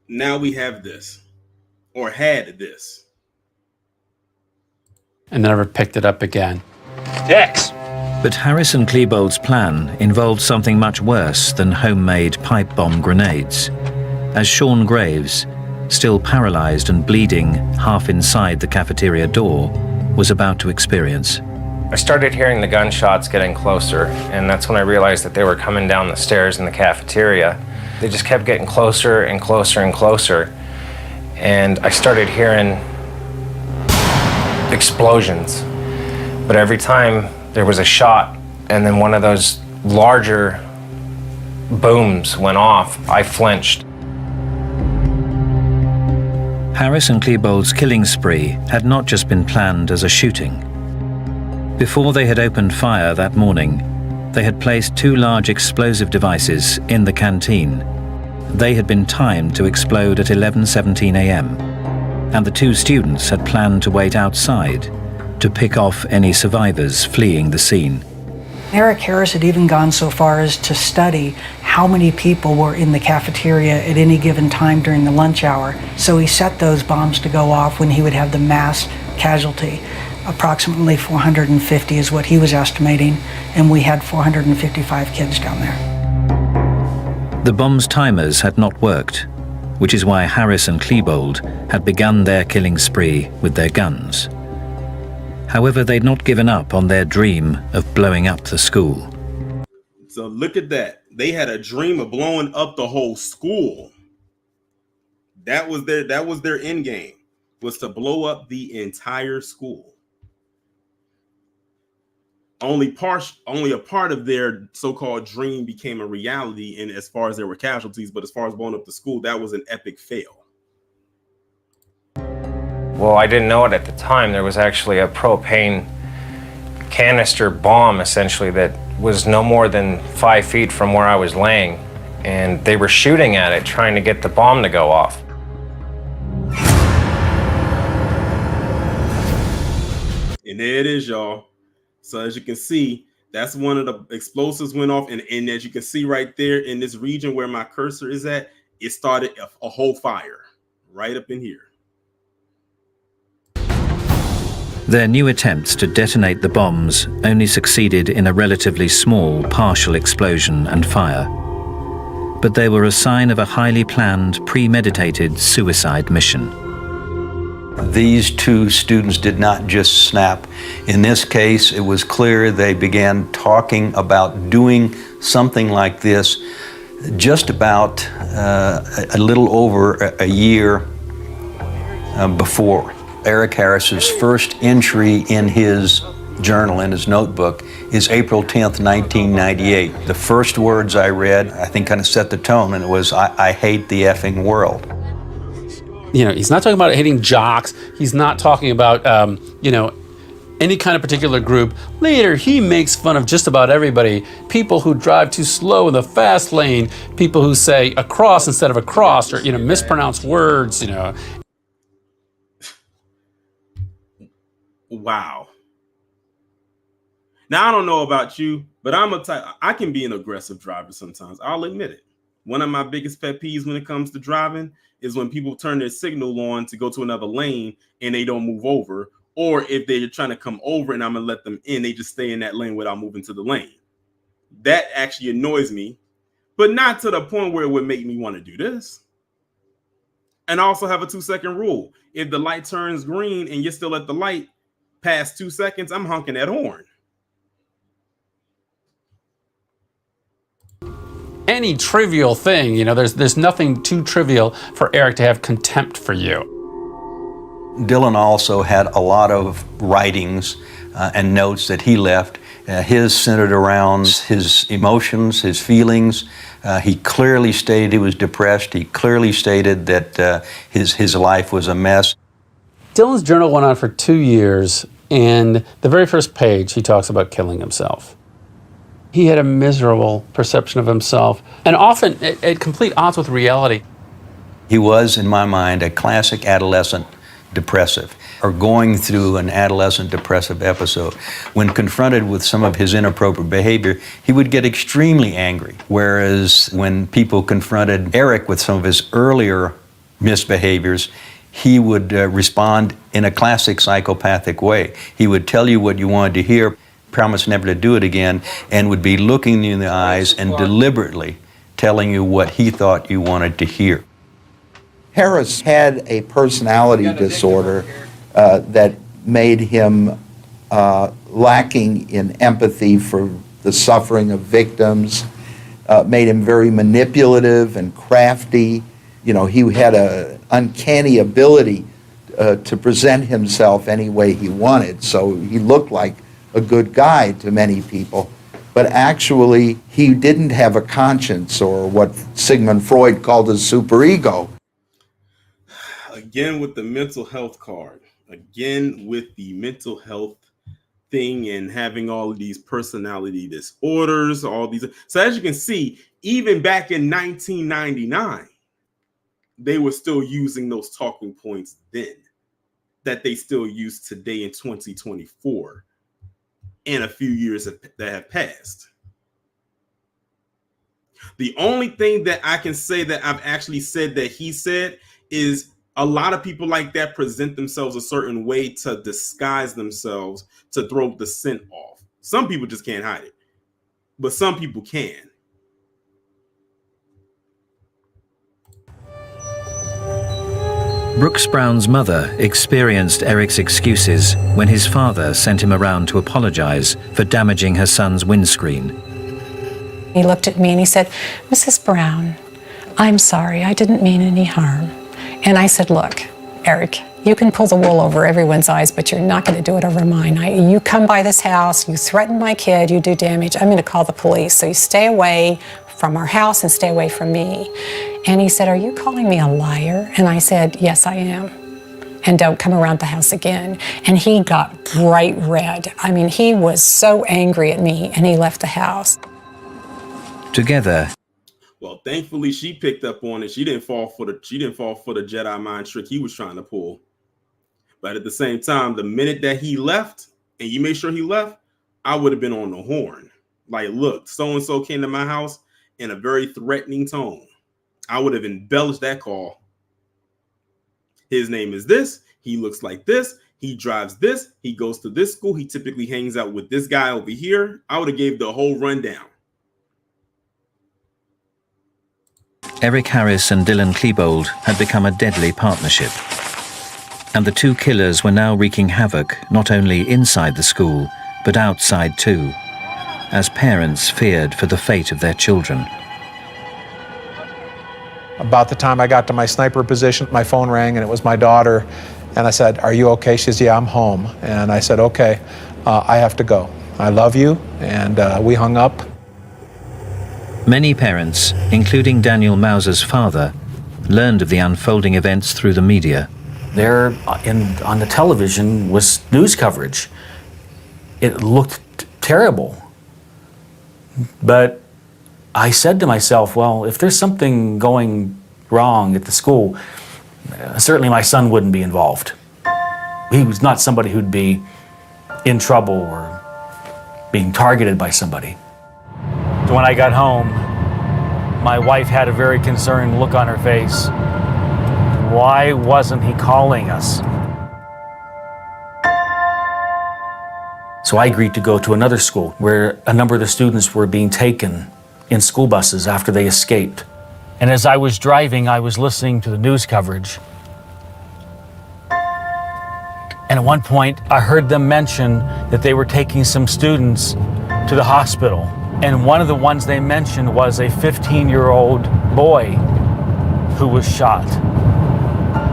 now we have this, or had this. And never picked it up again. Dex. But Harris and Klebold's plan involved something much worse than homemade pipe bomb grenades, as Sean Graves, still paralyzed and bleeding half inside the cafeteria door, was about to experience. I started hearing the gunshots getting closer, and that's when I realized that they were coming down the stairs in the cafeteria. They just kept getting closer and closer and closer, and I started hearing explosions. But every time there was a shot and then one of those larger booms went off, I flinched. Harris and Klebold's killing spree had not just been planned as a shooting. Before they had opened fire that morning, they had placed 2 large explosive devices in the canteen. They had been timed to explode at 11:17 a.m., and the 2 students had planned to wait outside to pick off any survivors fleeing the scene. Eric Harris had even gone so far as to study how many people were in the cafeteria at any given time during the lunch hour. So he set those bombs to go off when he would have the mass casualty. Approximately 450 is what he was estimating, and we had 455 kids down there. The bomb's timers had not worked, which is why Harris and Klebold had begun their killing spree with their guns. However, they'd not given up on their dream of blowing up the school. So look at that. They had a dream of blowing up the whole school. That was their end game, was to blow up the entire school. Only a part of their so-called dream became a reality, and as far as there were casualties, but as far as blowing up the school, that was an epic fail. Well, I didn't know it at the time. There was actually a propane canister bomb, essentially, that was no more than 5 feet from where I was laying. And they were shooting at it, trying to get the bomb to go off. And there it is, y'all. So as you can see, that's one of the explosives went off. And as you can see right there in this region where my cursor is at, it started a whole fire right up in here. Their new attempts to detonate the bombs only succeeded in a relatively small partial explosion and fire. But they were a sign of a highly planned, premeditated suicide mission. These two students did not just snap. In this case, it was clear they began talking about doing something like this just about a little over a year before. Eric Harris's first entry in his journal, in his notebook, is April 10th, 1998. The first words I read, I think, kind of set the tone, and it was, I hate the effing world. You know, he's not talking about hating jocks. He's not talking about, you know, any kind of particular group. Later, he makes fun of just about everybody. People who drive too slow in the fast lane, people who say across instead of across, or, you know, mispronounce words, you know. Wow. Now, I don't know about you, but I can be an aggressive driver sometimes. I'll admit it. One of my biggest pet peeves when it comes to driving is when people turn their signal on to go to another lane and they don't move over, or if they're trying to come over and I'm gonna let them in, they just stay in that lane without moving to the lane. That actually annoys me, but not to the point where it would make me want to do this. And I also have a 2-second rule. If the light turns green and you're still at the light past 2 seconds, I'm honking that horn. Any trivial thing, you know, there's nothing too trivial for Eric to have contempt for you. Dylan also had a lot of writings and notes that he left. His centered around his emotions, his feelings. He clearly stated he was depressed. He clearly stated that his life was a mess. Dylan's journal went on for 2 years, and the very first page, he talks about killing himself. He had a miserable perception of himself, and often at complete odds with reality. He was, in my mind, a classic adolescent depressive, or going through an adolescent depressive episode. When confronted with some of his inappropriate behavior, he would get extremely angry. Whereas when people confronted Eric with some of his earlier misbehaviors, he would respond in a classic psychopathic way. He would tell you what you wanted to hear, promise never to do it again, and would be looking you in the eyes and deliberately telling you what he thought you wanted to hear. Harris had a personality disorder that made him lacking in empathy for the suffering of victims, made him very manipulative and crafty. You know, he had an uncanny ability to present himself any way he wanted, so he looked like a good guy to many people, but actually he didn't have a conscience, or what Sigmund Freud called a superego. Again with the mental health card, again with the mental health thing, and having all of these personality disorders, all these. So as you can see, even back in 1999, they were still using those talking points then that they still use today in 2024. In a few years that have passed. The only thing that I can say that I've actually said that he said is a lot of people like that present themselves a certain way to disguise themselves, to throw the scent off. Some people just can't hide it, but some people can. Brooks Brown's mother experienced Eric's excuses when his father sent him around to apologize for damaging her son's windscreen. He looked at me and he said, "Mrs. Brown, I'm sorry, I didn't mean any harm." And I said, "Look, Eric, you can pull the wool over everyone's eyes, but you're not going to do it over mine. You come by this house, you threaten my kid, you do damage, I'm going to call the police. So you stay away from our house and stay away from me." And he said, "Are you calling me a liar?" And I said, "Yes, I am. And don't come around the house again." And he got bright red. I mean, he was so angry at me, and he left the house. Together. Well, thankfully she picked up on it. She didn't fall for the Jedi mind trick he was trying to pull. But at the same time, the minute that he left, and you made sure he left, I would have been on the horn. Like, look, so-and-so came to my house in a very threatening tone. I would have embellished that call. His name is this. He looks like this. He drives this. He goes to this school. He typically hangs out with this guy over here. I would have gave the whole rundown. Eric Harris and Dylan Klebold had become a deadly partnership. And the two killers were now wreaking havoc not only inside the school, but outside too, as parents feared for the fate of their children. About the time I got to my sniper position, my phone rang and it was my daughter. And I said, "Are you okay?" She says, "Yeah, I'm home." And I said, "Okay, I have to go. I love you." And we hung up. Many parents, including Daniel Mauser's father, learned of the unfolding events through the media. There on the television was news coverage. It looked terrible. But I said to myself, well, if there's something going wrong at the school, certainly my son wouldn't be involved. He was not somebody who'd be in trouble or being targeted by somebody. When I got home, my wife had a very concerned look on her face. Why wasn't he calling us? So I agreed to go to another school where a number of the students were being taken in school buses after they escaped. And as I was driving, I was listening to the news coverage. And at one point, I heard them mention that they were taking some students to the hospital. And one of the ones they mentioned was a 15-year-old boy who was shot.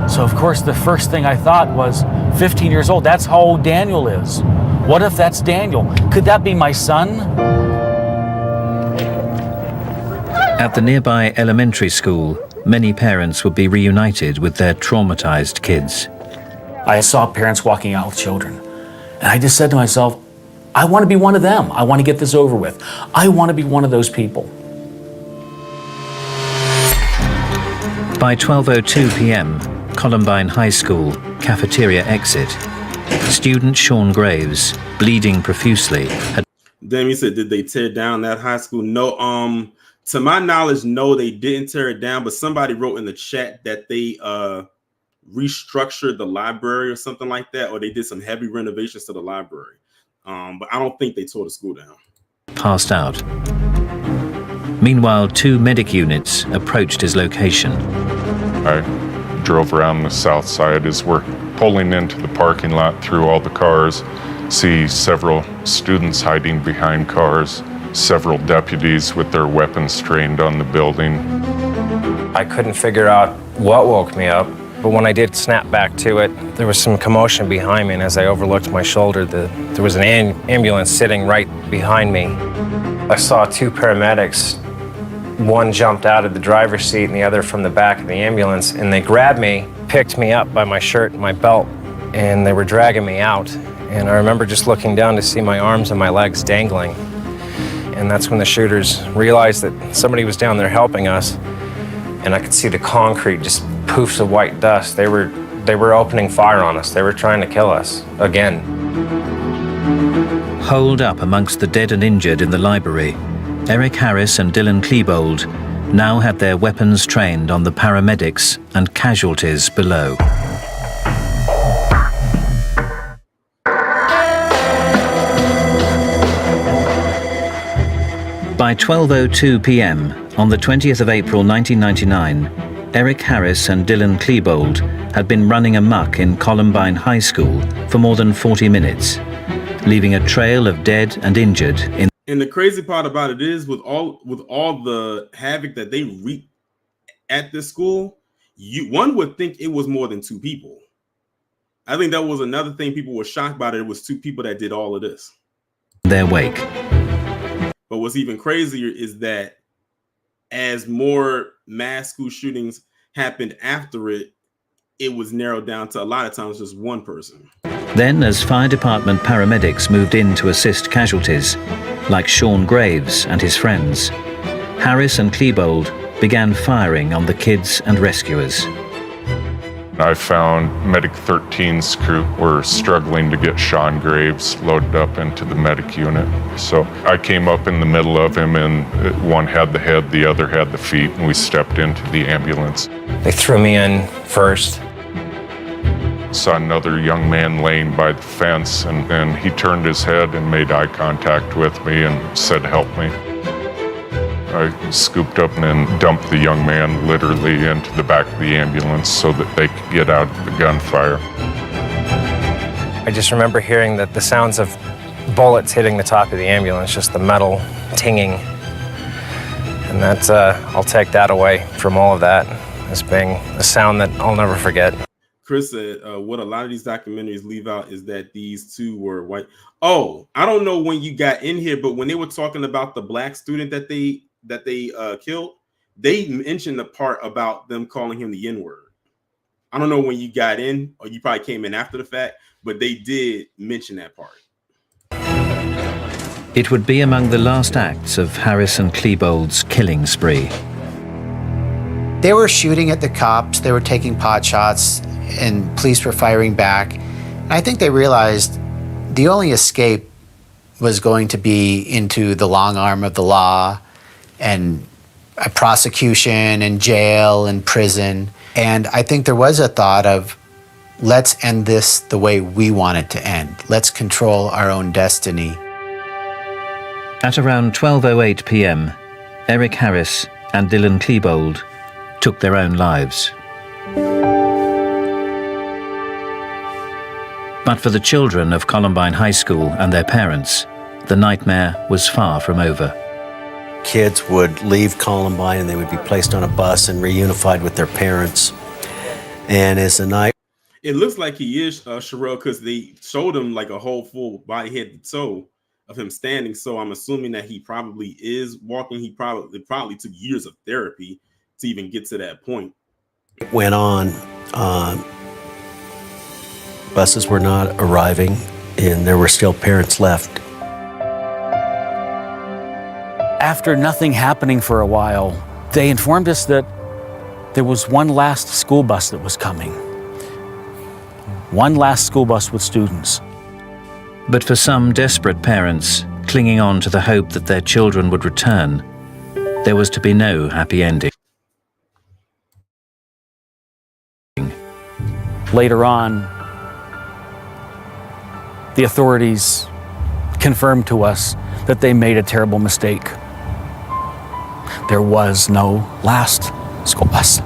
So of course, the first thing I thought was, 15 years old, that's how old Daniel is. What if that's Daniel? Could that be my son? At the nearby elementary school, many parents would be reunited with their traumatized kids. I saw parents walking out with children. And I just said to myself, I want to be one of them. I want to get this over with. I want to be one of those people. By 12:02 p.m., Columbine High School, cafeteria exit, student Sean Graves, bleeding profusely, had... Damien said, did they tear down that high school? No, to my knowledge, no, they didn't tear it down, but somebody wrote in the chat that they restructured the library or something like that, or they did some heavy renovations to the library. But I don't think they tore the school down. Passed out. Meanwhile, 2 medic units approached his location. I drove around the south side as we're pulling into the parking lot through all the cars, see several students hiding behind cars, several deputies with their weapons trained on the building. I couldn't figure out what woke me up, but when I did snap back to it, there was some commotion behind me, and as I overlooked my shoulder, there was an ambulance sitting right behind me. I saw 2 paramedics. One jumped out of the driver's seat and the other from the back of the ambulance, and they grabbed me, picked me up by my shirt and my belt, and they were dragging me out. And I remember just looking down to see my arms and my legs dangling. And that's when the shooters realized that somebody was down there helping us, and I could see the concrete, just poofs of white dust. They were opening fire on us. They were trying to kill us again. Holed up amongst the dead and injured in the library, Eric Harris and Dylan Klebold now had their weapons trained on the paramedics and casualties below. By 12:02 p.m. on the 20th of April 1999, Eric Harris and Dylan Klebold had been running amok in Columbine High School for more than 40 minutes, leaving a trail of dead and injured in... And the crazy part about it is, with all the havoc that they wreaked at this school, one would think it was more than 2 people. I think that was another thing people were shocked by, that it was 2 people that did all of this. Their wake. But what's even crazier is that as more mass school shootings happened after it, it was narrowed down to a lot of times just 1 person. Then, as fire department paramedics moved in to assist casualties, like Sean Graves and his friends, Harris and Klebold began firing on the kids and rescuers. I found Medic 13's crew were struggling to get Sean Graves loaded up into the medic unit. So I came up in the middle of him, and one had the head, the other had the feet, and we stepped into the ambulance. They threw me in first. Saw another young man laying by the fence, and then he turned his head and made eye contact with me and said, "Help me." I scooped up and dumped the young man literally into the back of the ambulance so that they could get out of the gunfire. I just remember hearing the sounds of bullets hitting the top of the ambulance, just the metal tinging. And that's, I'll take that away from all of that as being a sound that I'll never forget. Chris said, what a lot of these documentaries leave out is that these two were white. Oh, I don't know when you got in here, but when they were talking about the black student that they killed, they mentioned the part about them calling him the N-word. I don't know when you got in, or you probably came in after the fact, but they did mention that part. It would be among the last acts of Harris and Klebold's killing spree. They were shooting at the cops, they were taking pot shots, and police were firing back. And I think they realized the only escape was going to be into the long arm of the law and a prosecution and jail and prison. And I think there was a thought of, let's end this the way we want it to end. Let's control our own destiny. At around 12:08 p.m., Eric Harris and Dylan Klebold took their own lives. But for the children of Columbine High School and their parents, the nightmare was far from over. Kids would leave Columbine and they would be placed on a bus and reunified with their parents. And as the night... It looks like he is, Sherelle, because they showed him like a whole full body head to toe of him standing. So I'm assuming that he probably is walking. It probably took years of therapy to even get to that point. Went on. Buses were not arriving, and there were still parents left. After nothing happening for a while, they informed us that there was one last school bus that was coming. One last school bus with students. But for some desperate parents, clinging on to the hope that their children would return, there was to be no happy ending. Later on, the authorities confirmed to us that they made a terrible mistake. There was no last school bus.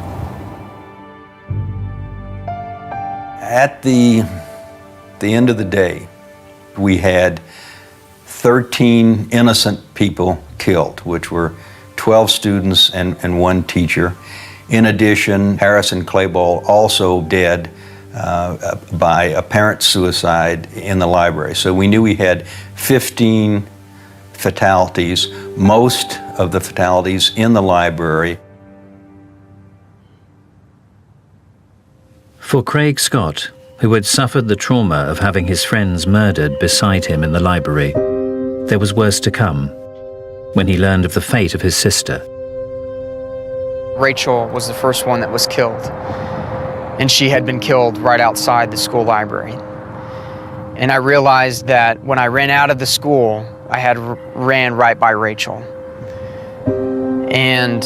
At the end of the day, we had 13 innocent people killed, which were 12 students and one teacher. In addition, Harris and Klebold also dead by apparent suicide in the library. So we knew we had 15 fatalities, most of the fatalities in the library. For Craig Scott, who had suffered the trauma of having his friends murdered beside him in the library, there was worse to come when he learned of the fate of his sister. Rachel was the first one that was killed, and she had been killed right outside the school library. And I realized that when I ran out of the school, I had ran right by Rachel. And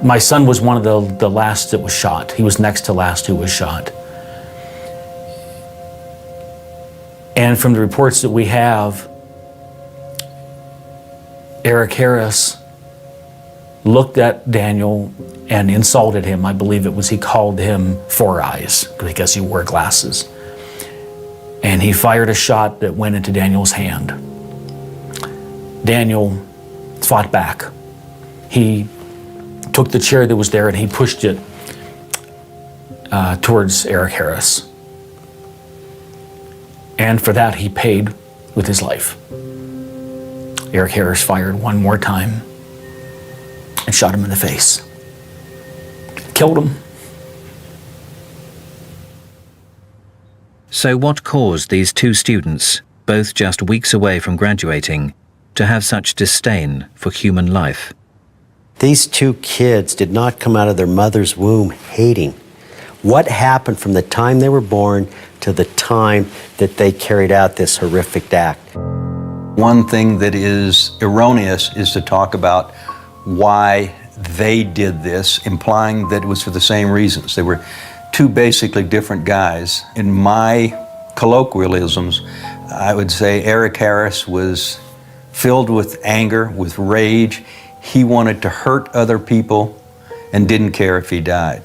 my son was one of the last that was shot. He was next to last who was shot. And from the reports that we have, Eric Harris looked at Daniel and insulted him. I believe it was he called him Four Eyes because he wore glasses. And he fired a shot that went into Daniel's hand. Daniel fought back. He took the chair that was there and he pushed it towards Eric Harris. And for that, he paid with his life. Eric Harris fired one more time and shot him in the face. Killed him. So what caused these two students, both just weeks away from graduating, to have such disdain for human life? These two kids did not come out of their mother's womb hating. What happened from the time they were born to the time that they carried out this horrific act? One thing that is erroneous is to talk about why they did this, implying that it was for the same reasons. They were two basically different guys. In my colloquialisms, I would say Eric Harris was filled with anger, with rage. He wanted to hurt other people and didn't care if he died.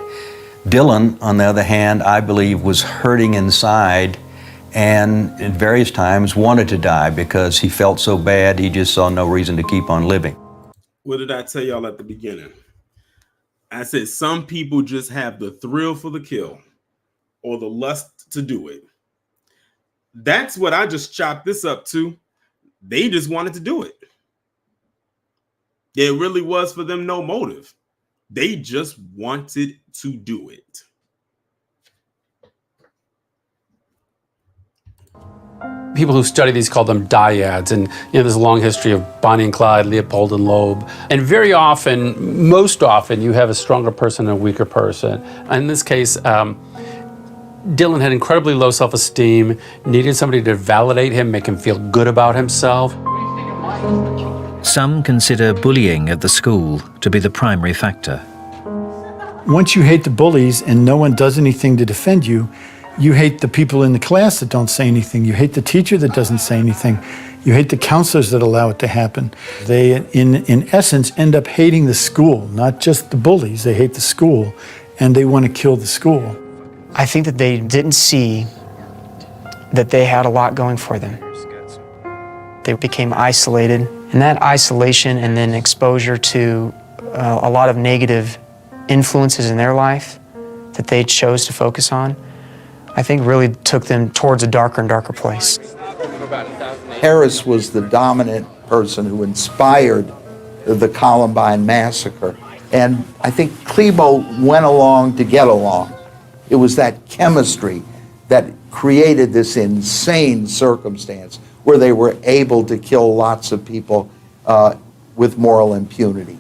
Dylan, on the other hand, I believe was hurting inside and at various times wanted to die because he felt so bad he just saw no reason to keep on living. What did I tell y'all at the beginning? I said some people just have the thrill for the kill or the lust to do it. That's what I just chopped this up to. They just wanted to do it. It really was for them no motive. They just wanted to do it. People who study these call them dyads, and there's a long history of Bonnie and Clyde, Leopold and Loeb, and very often, most often, you have a stronger person and a weaker person. In this case, Dylan had incredibly low self-esteem, needed somebody to validate him, make him feel good about himself. Some consider bullying at the school to be the primary factor. Once you hate the bullies and no one does anything to defend you, you hate the people in the class that don't say anything. You hate the teacher that doesn't say anything. You hate the counselors that allow it to happen. They, in essence, end up hating the school, not just the bullies. They hate the school, and they want to kill the school. I think that they didn't see that they had a lot going for them. They became isolated, and that isolation and then exposure to a lot of negative influences in their life that they chose to focus on, I think really took them towards a darker and darker place. Harris was the dominant person who inspired the Columbine massacre. And I think Klebo went along to get along. It was that chemistry that created this insane circumstance where they were able to kill lots of people with moral impunity.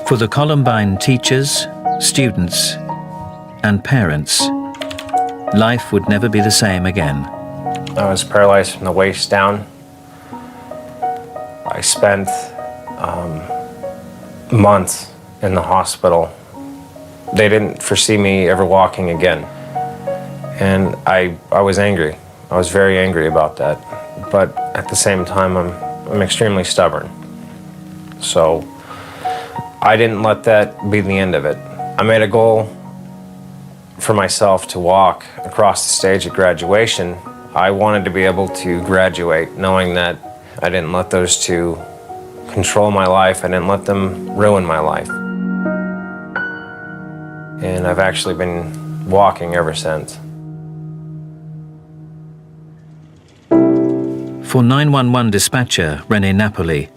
For the Columbine teachers, students, and parents, life would never be the same again. I was paralyzed from the waist down. I spent months in the hospital. They didn't foresee me ever walking again. And I was angry. I was very angry about that. But at the same time, I'm extremely stubborn. So I didn't let that be the end of it. I made a goal for myself to walk across the stage at graduation. I wanted to be able to graduate knowing that I didn't let those two control my life. I didn't let them ruin my life. And I've actually been walking ever since. For 911 dispatcher Rene Napoli,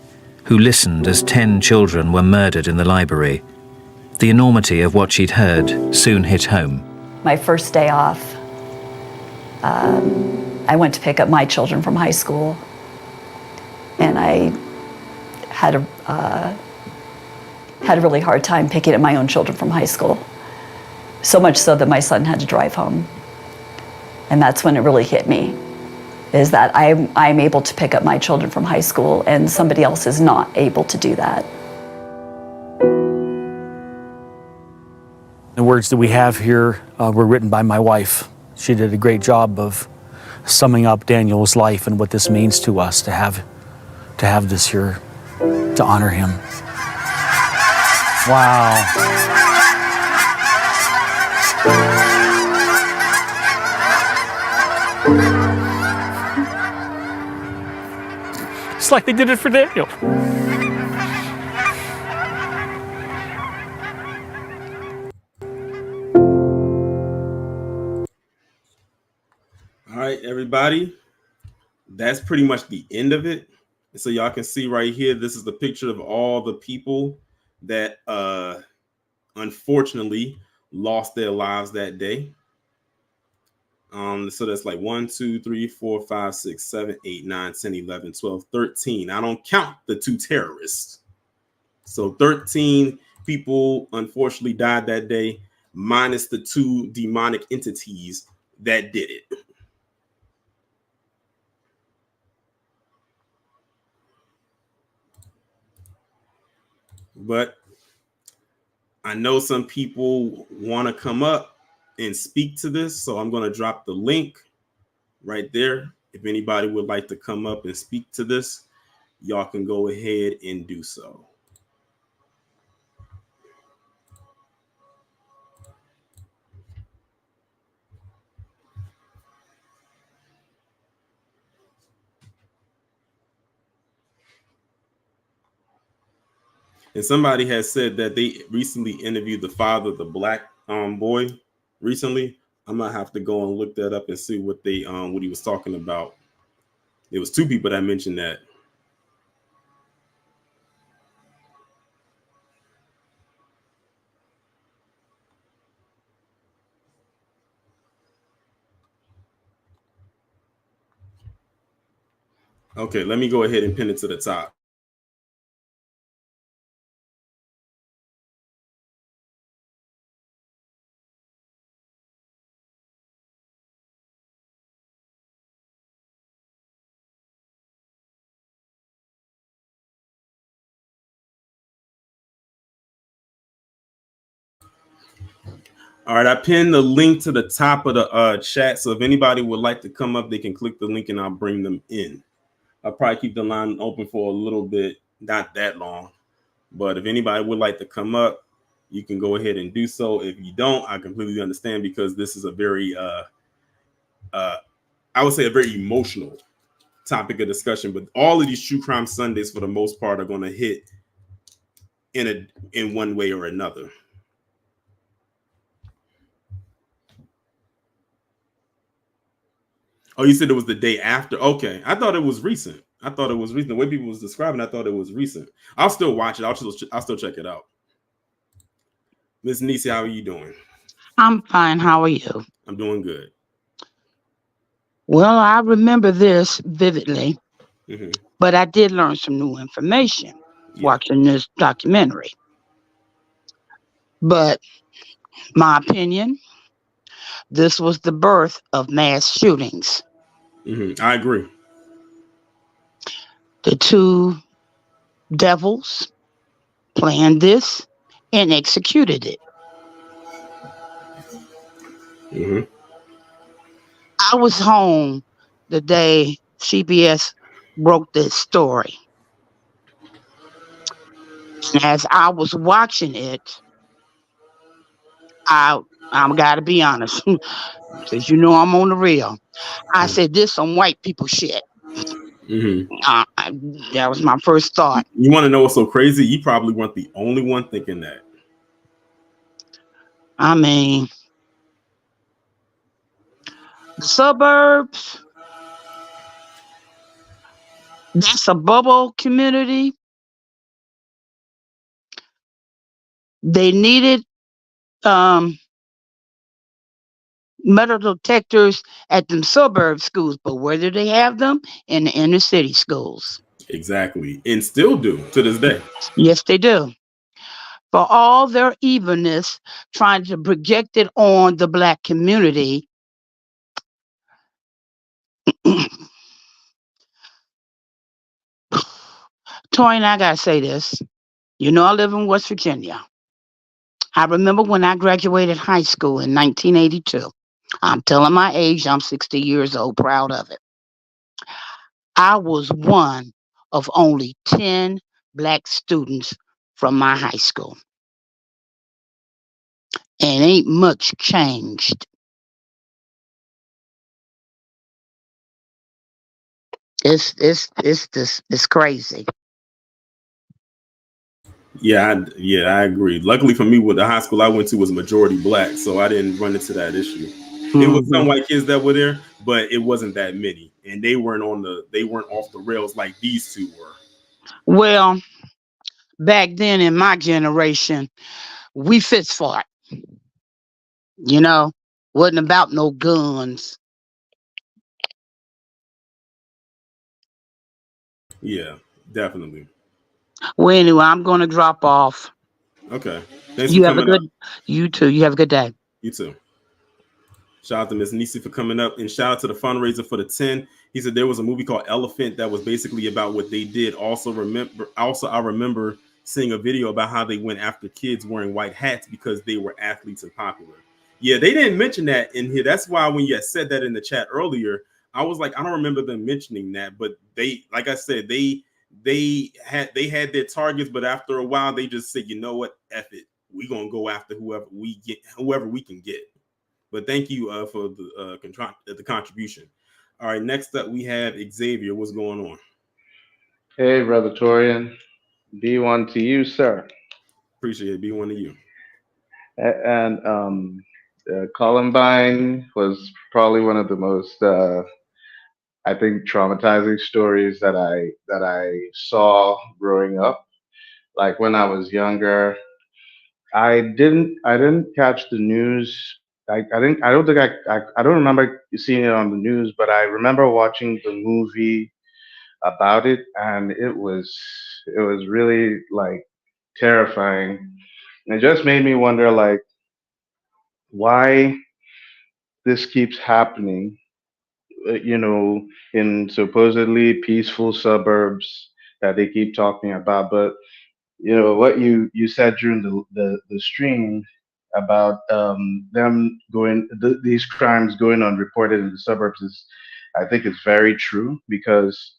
who listened as 10 children were murdered in the library, the enormity of what she'd heard soon hit home. My first day off, I went to pick up my children from high school, and I had a really hard time picking up my own children from high school. So much so that my son had to drive home. And that's when it really hit me, is that I'm able to pick up my children from high school and somebody else is not able to do that. The words that we have here were written by my wife. She did a great job of summing up Daniel's life and what this means to us to have this here, to honor him. Wow. It's like they did it for Daniel. All right, everybody. That's pretty much the end of it. And so y'all can see right here, this is the picture of all the people that unfortunately lost their lives that day. So that's like 1, 2, 3, 4, 5, 6, 7, 8, 9, 10, 11, 12, 13. I don't count the 2 terrorists. So 13 people unfortunately died that day, minus the 2 demonic entities that did it. But I know some people want to come up and speak to this, so I'm going to drop the link right there. If anybody would like to come up and speak to this, y'all can go ahead and do so. And somebody has said that they recently interviewed the father of the black boy recently. I'm gonna have to go and look that up and see what they what he was talking about. There was two people that mentioned that. Okay, let me go ahead and pin it to the top. All right, I pinned the link to the top of the chat. So if anybody would like to come up, they can click the link and I'll bring them in. I'll probably keep the line open for a little bit, not that long. But if anybody would like to come up, you can go ahead and do so. If you don't, I completely understand, because this is a very, I would say, a very emotional topic of discussion. But all of these True Crime Sundays, for the most part, are going to hit in one way or another. Oh, you said it was the day after? Okay, I thought it was recent. The way people was describing, I thought it was recent. I'll still watch it. I'll still check it out. Miss Nisi, how are you doing? I'm fine. How are you? I'm doing good. Well, I remember this vividly, but I did learn some new information watching this documentary. But my opinion, this was the birth of mass shootings. I agree. The two devils planned this and executed it. I was home the day CBS broke this story. And as I was watching it, I'm gotta be honest, because you know I'm on the real. I said, this some white people shit. That was my first thought. You want to know what's so crazy? You probably weren't the only one thinking that. I mean, the suburbs, that's a bubble community. They needed metal detectors at them suburb schools, but where do they have them? In the inner city schools. Exactly. And still do to this day. Yes, they do. For all their evilness, trying to project it on the black community. Toy, and I gotta say this. You know, I live in West Virginia. I remember when I graduated high school in 1982. I'm telling my age, I'm 60 years old, proud of it. I was one of only 10 black students from my high school. And ain't much changed. It's crazy. Yeah, I agree. Luckily for me, with the high school I went to was majority black, so I didn't run into that issue. It was some white kids that were there, but it wasn't that many, and they weren't off the rails like these two were. Well, back then in my generation, we fist fought. You know, wasn't about no guns. Yeah, definitely. Well, anyway, I'm going to drop off. Okay. Thanks You for have a coming up. You too. You have a good day. You too. Shout out to Miss Nisi for coming up, and shout out to the fundraiser for the 10. He said there was a movie called Elephant that was basically about what they did. Also, I remember seeing a video about how they went after kids wearing white hats because they were athletes and popular. Yeah, they didn't mention that in here. That's why when you had said that in the chat earlier, I was like, I don't remember them mentioning that. But they, like I said, they had their targets, but after a while, they just said, you know what, F it, we gonna go after whoever we can get. But thank you for the contribution. All right, next up we have Xavier. What's going on? Hey, Brother Torian. B1 to you, sir. Appreciate it. B1 to you. And Columbine was probably one of the most, I think, traumatizing stories that I saw growing up. Like when I was younger, I didn't catch the news. I don't think I don't remember seeing it on the news, but I remember watching the movie about it, and it was really like terrifying. And it just made me wonder, like, why this keeps happening, in supposedly peaceful suburbs that they keep talking about. But what you said during the stream about these crimes going unreported in the suburbs is, I think, it's very true, because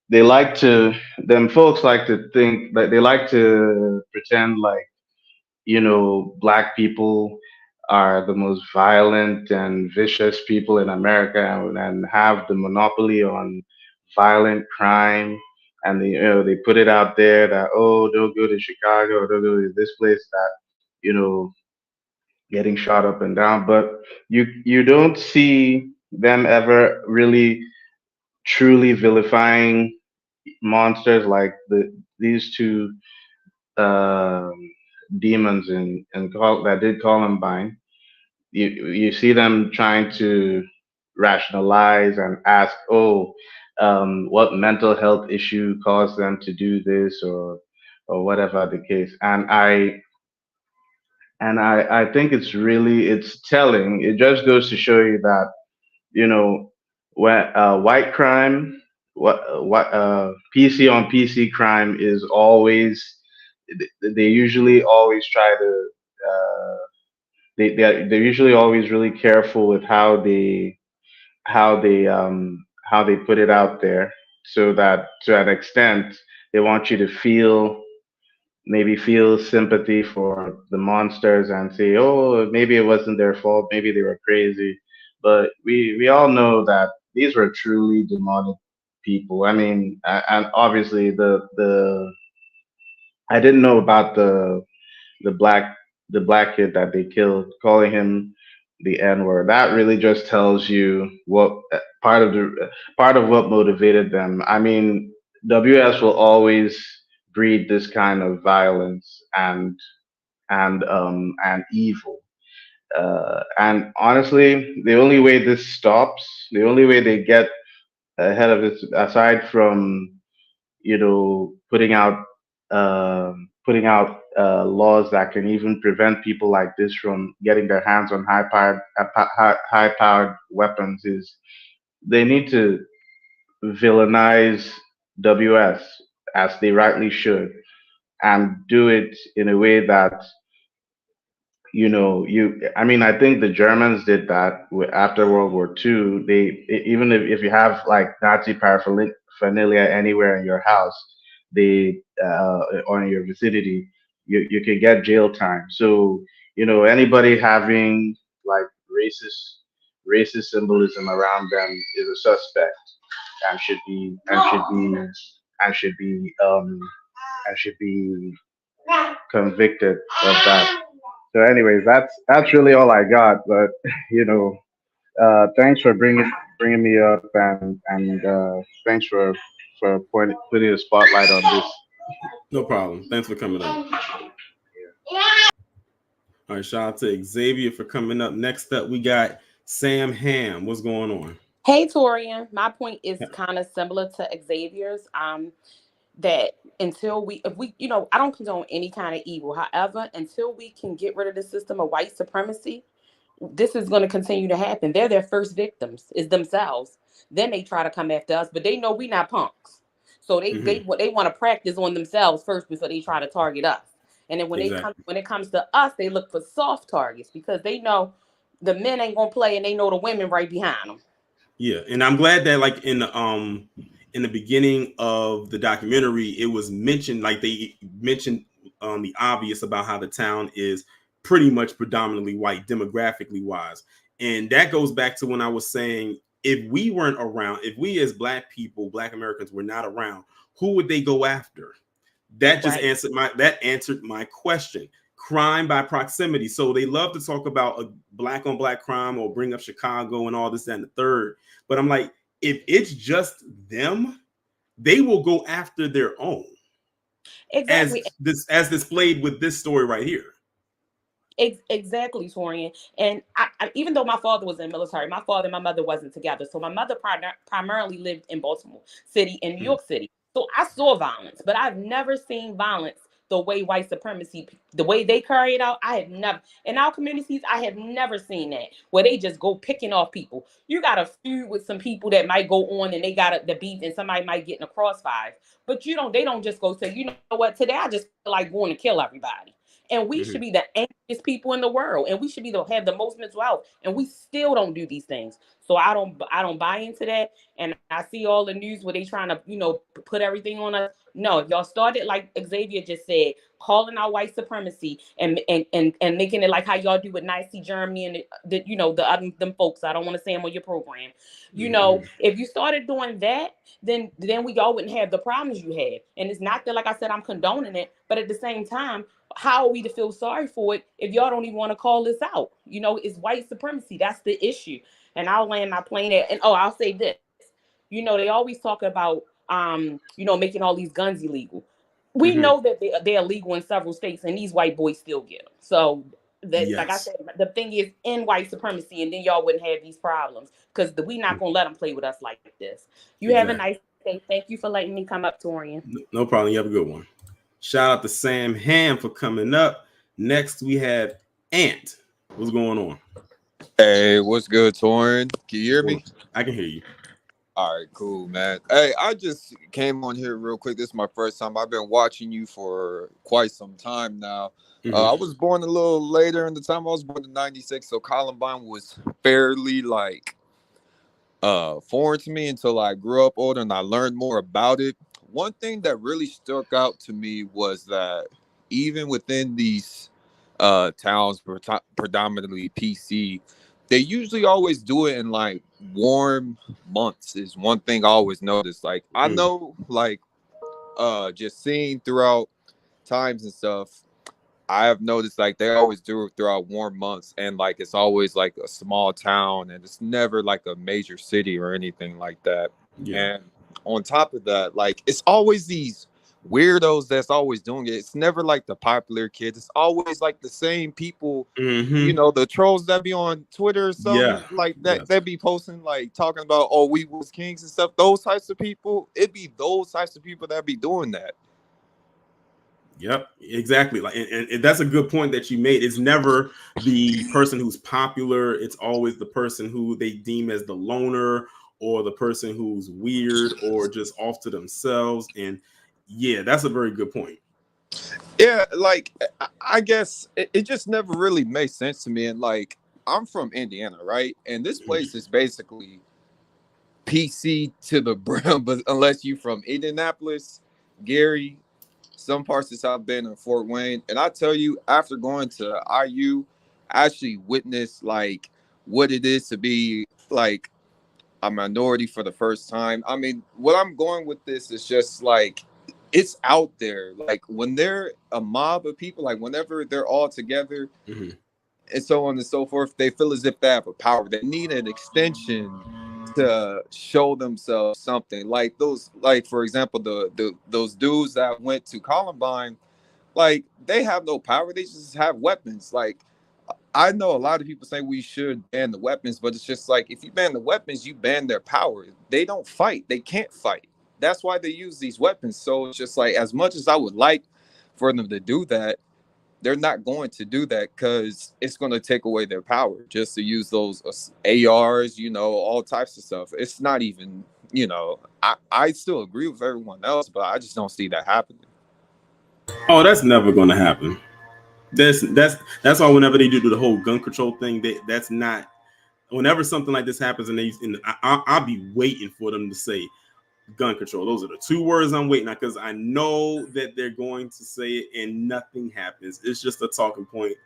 they like to them folks like to think that they like to pretend like black people are the most violent and vicious people in America, and have the monopoly on violent crime. And they put it out there that, oh, don't go to Chicago, or don't go to this place that you know getting shot up and down. But you don't see them ever really truly vilifying monsters like these two um, demons that did Columbine. You see them trying to rationalize and ask, oh, what mental health issue caused them to do this, or whatever the case. And I think it's telling. It just goes to show you that when white crime, what PC on PC crime is always, they usually always try to they're usually always really careful with how they put it out there, so that to an extent they want you to maybe feel sympathy for the monsters and say, oh, maybe it wasn't their fault, maybe they were crazy. But we all know that these were truly demonic people. I mean, and obviously the I didn't know about the black the black kid that they killed, calling him the N word. That really just tells you what part of what motivated them. I mean, WS will always breed this kind of violence and evil. And honestly, the only way this stops, the only way they get ahead of this, aside from putting out laws that can even prevent people like this from getting their hands on high powered weapons, is they need to villainize WS, as they rightly should, and do it in a way that I mean, I think the Germans did that after World War II. Even if you have like Nazi paraphernalia anywhere in your house, or in your vicinity, you can get jail time. So anybody having like racist symbolism around them is a suspect, and should be convicted of that. So, anyways, that's really all I got. But thanks for bringing me up, and thanks for putting a spotlight on this. No problem. Thanks for coming up. All right, shout out to Xavier for coming up. Next up, we got Sam Ham. What's going on? Hey, Torian. My point is kind of similar to Xavier's. That if we, I don't condone any kind of evil. However, until we can get rid of the system of white supremacy, this is going to continue to happen. They're their first victims, is themselves. Then they try to come after us, but they know we not punks. So they want to practice on themselves first before they try to target us. And then when it comes to us, they look for soft targets because they know the men ain't gonna play and they know the women right behind them. Yeah, and I'm glad that like in the beginning of the documentary, it was mentioned, like they mentioned the obvious about how the town is pretty much predominantly white demographically wise. And that goes back to when I was saying, if we weren't around, if we as black people, black Americans were not around, who would they go after? That just answered my question. Crime by proximity. So they love to talk about a black on black crime or bring up Chicago and all this, that, and the third. But I'm like, if it's just them, they will go after their own. Exactly. As displayed with this story right here. Exactly, Torian. And even though my father was in the military, my father and my mother wasn't together. So my mother primarily lived in Baltimore City and New York City. So I saw violence, but I've never seen violence the way white supremacy, the way they carry it out. I have never, in our communities, I have never seen that, where they just go picking off people. You got a feud with some people that might go on and they got the beef and somebody might get in a crossfire. But they don't just go say, you know what, today I just feel like going to kill everybody. And we should be the anxious people in the world, and we should have the most mental health, and we still don't do these things. So I don't buy into that. And I see all the news where they trying to put everything on us. No, if y'all started like Xavier just said, calling out white supremacy and making it like how y'all do with Nazi Germany and the other them folks. I don't want to say them on your program. If you started doing that, then we all wouldn't have the problems you have. And it's not that, like I said, I'm condoning it, but at the same time, how are we to feel sorry for it if y'all don't even want to call this out? It's white supremacy. That's the issue. And I'll land my plane there. And I'll say this. They always talk about making all these guns illegal. We know that they're illegal in several states, and these white boys still get them. So like I said, the thing is in white supremacy, and then y'all wouldn't have these problems because we're not gonna let them play with us like this. You have a nice day. Thank you for letting me come up, Torian. No problem. You have a good one. Shout out to Sam Ham for coming up. Next, we have Ant. What's going on? Hey, what's good, Torian? Can you hear me? I can hear you. All right, cool, man. Hey, I just came on here real quick. This is my first time. I've been watching you for quite some time now. I was born a little later in the time. I was born in '96, so Columbine was fairly foreign to me until I grew up older and I learned more about it. One thing that really stuck out to me was that even within these towns, predominantly PC, they usually always do it in warm months. Is one thing I always noticed. I know, just seeing throughout times and stuff, I have noticed they always do it throughout warm months, and it's always a small town, and it's never a major city or anything like that. Yeah. And on top of that, it's always these weirdos that's always doing it. It's never the popular kids. It's always the same people. The trolls that be on Twitter or something that. They be posting talking about, oh, we was kings and stuff. Those types of people. It be those types of people that be doing that. Yep, exactly. And that's a good point that you made. It's never the person who's popular. It's always the person who they deem as the loner, or the person who's weird or just off to themselves. And yeah, that's a very good point. Yeah, I guess it just never really made sense to me. And I'm from Indiana, right? And this place is basically PC to the brim, but unless you from Indianapolis, Gary, some parts of South Bend and Fort Wayne. And I tell you, after going to IU, I actually witnessed what it is to be a minority for the first time. I mean, what I'm going with this is just it's out there. When they're a mob of people, whenever they're all together and so on and so forth, they feel as if they have a power. They need an extension to show themselves something. For example, those dudes that went to Columbine, they have no power. They just have weapons. I know a lot of people say we should ban the weapons, but it's just if you ban the weapons, you ban their power. They don't fight. They can't fight. That's why they use these weapons. So it's just as much as I would like for them to do that, they're not going to do that because it's going to take away their power just to use those ARs, all types of stuff. It's not even you know, I still agree with everyone else, but I just don't see that happening. Oh, that's never going to happen. That's why whenever they do the whole gun control thing, that's not. Whenever something like this happens, I'll be waiting for them to say gun control. Those are the two words I'm waiting on, because I know that they're going to say it and nothing happens. It's just a talking point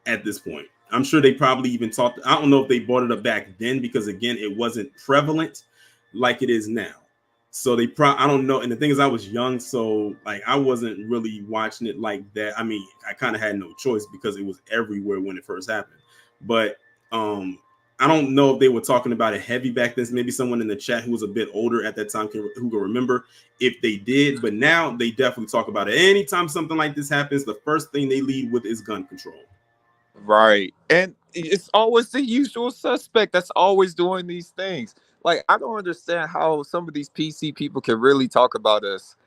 at this point. I'm sure they probably even talked. I don't know if they brought it up back then, because again, it wasn't prevalent like it is now. So I don't know. And the thing is, I was young, so like I wasn't really watching it like that. I mean, I kind of had no choice because it was everywhere when it first happened. But I don't know if they were talking about it heavy back then. Maybe someone in the chat who was a bit older at that time who can remember if they did. But now they definitely talk about it. Anytime something like this happens, the first thing they lead with is gun control. Right. And it's always the usual suspect that's always doing these things. Like, I don't understand how some of these PC people can really talk about us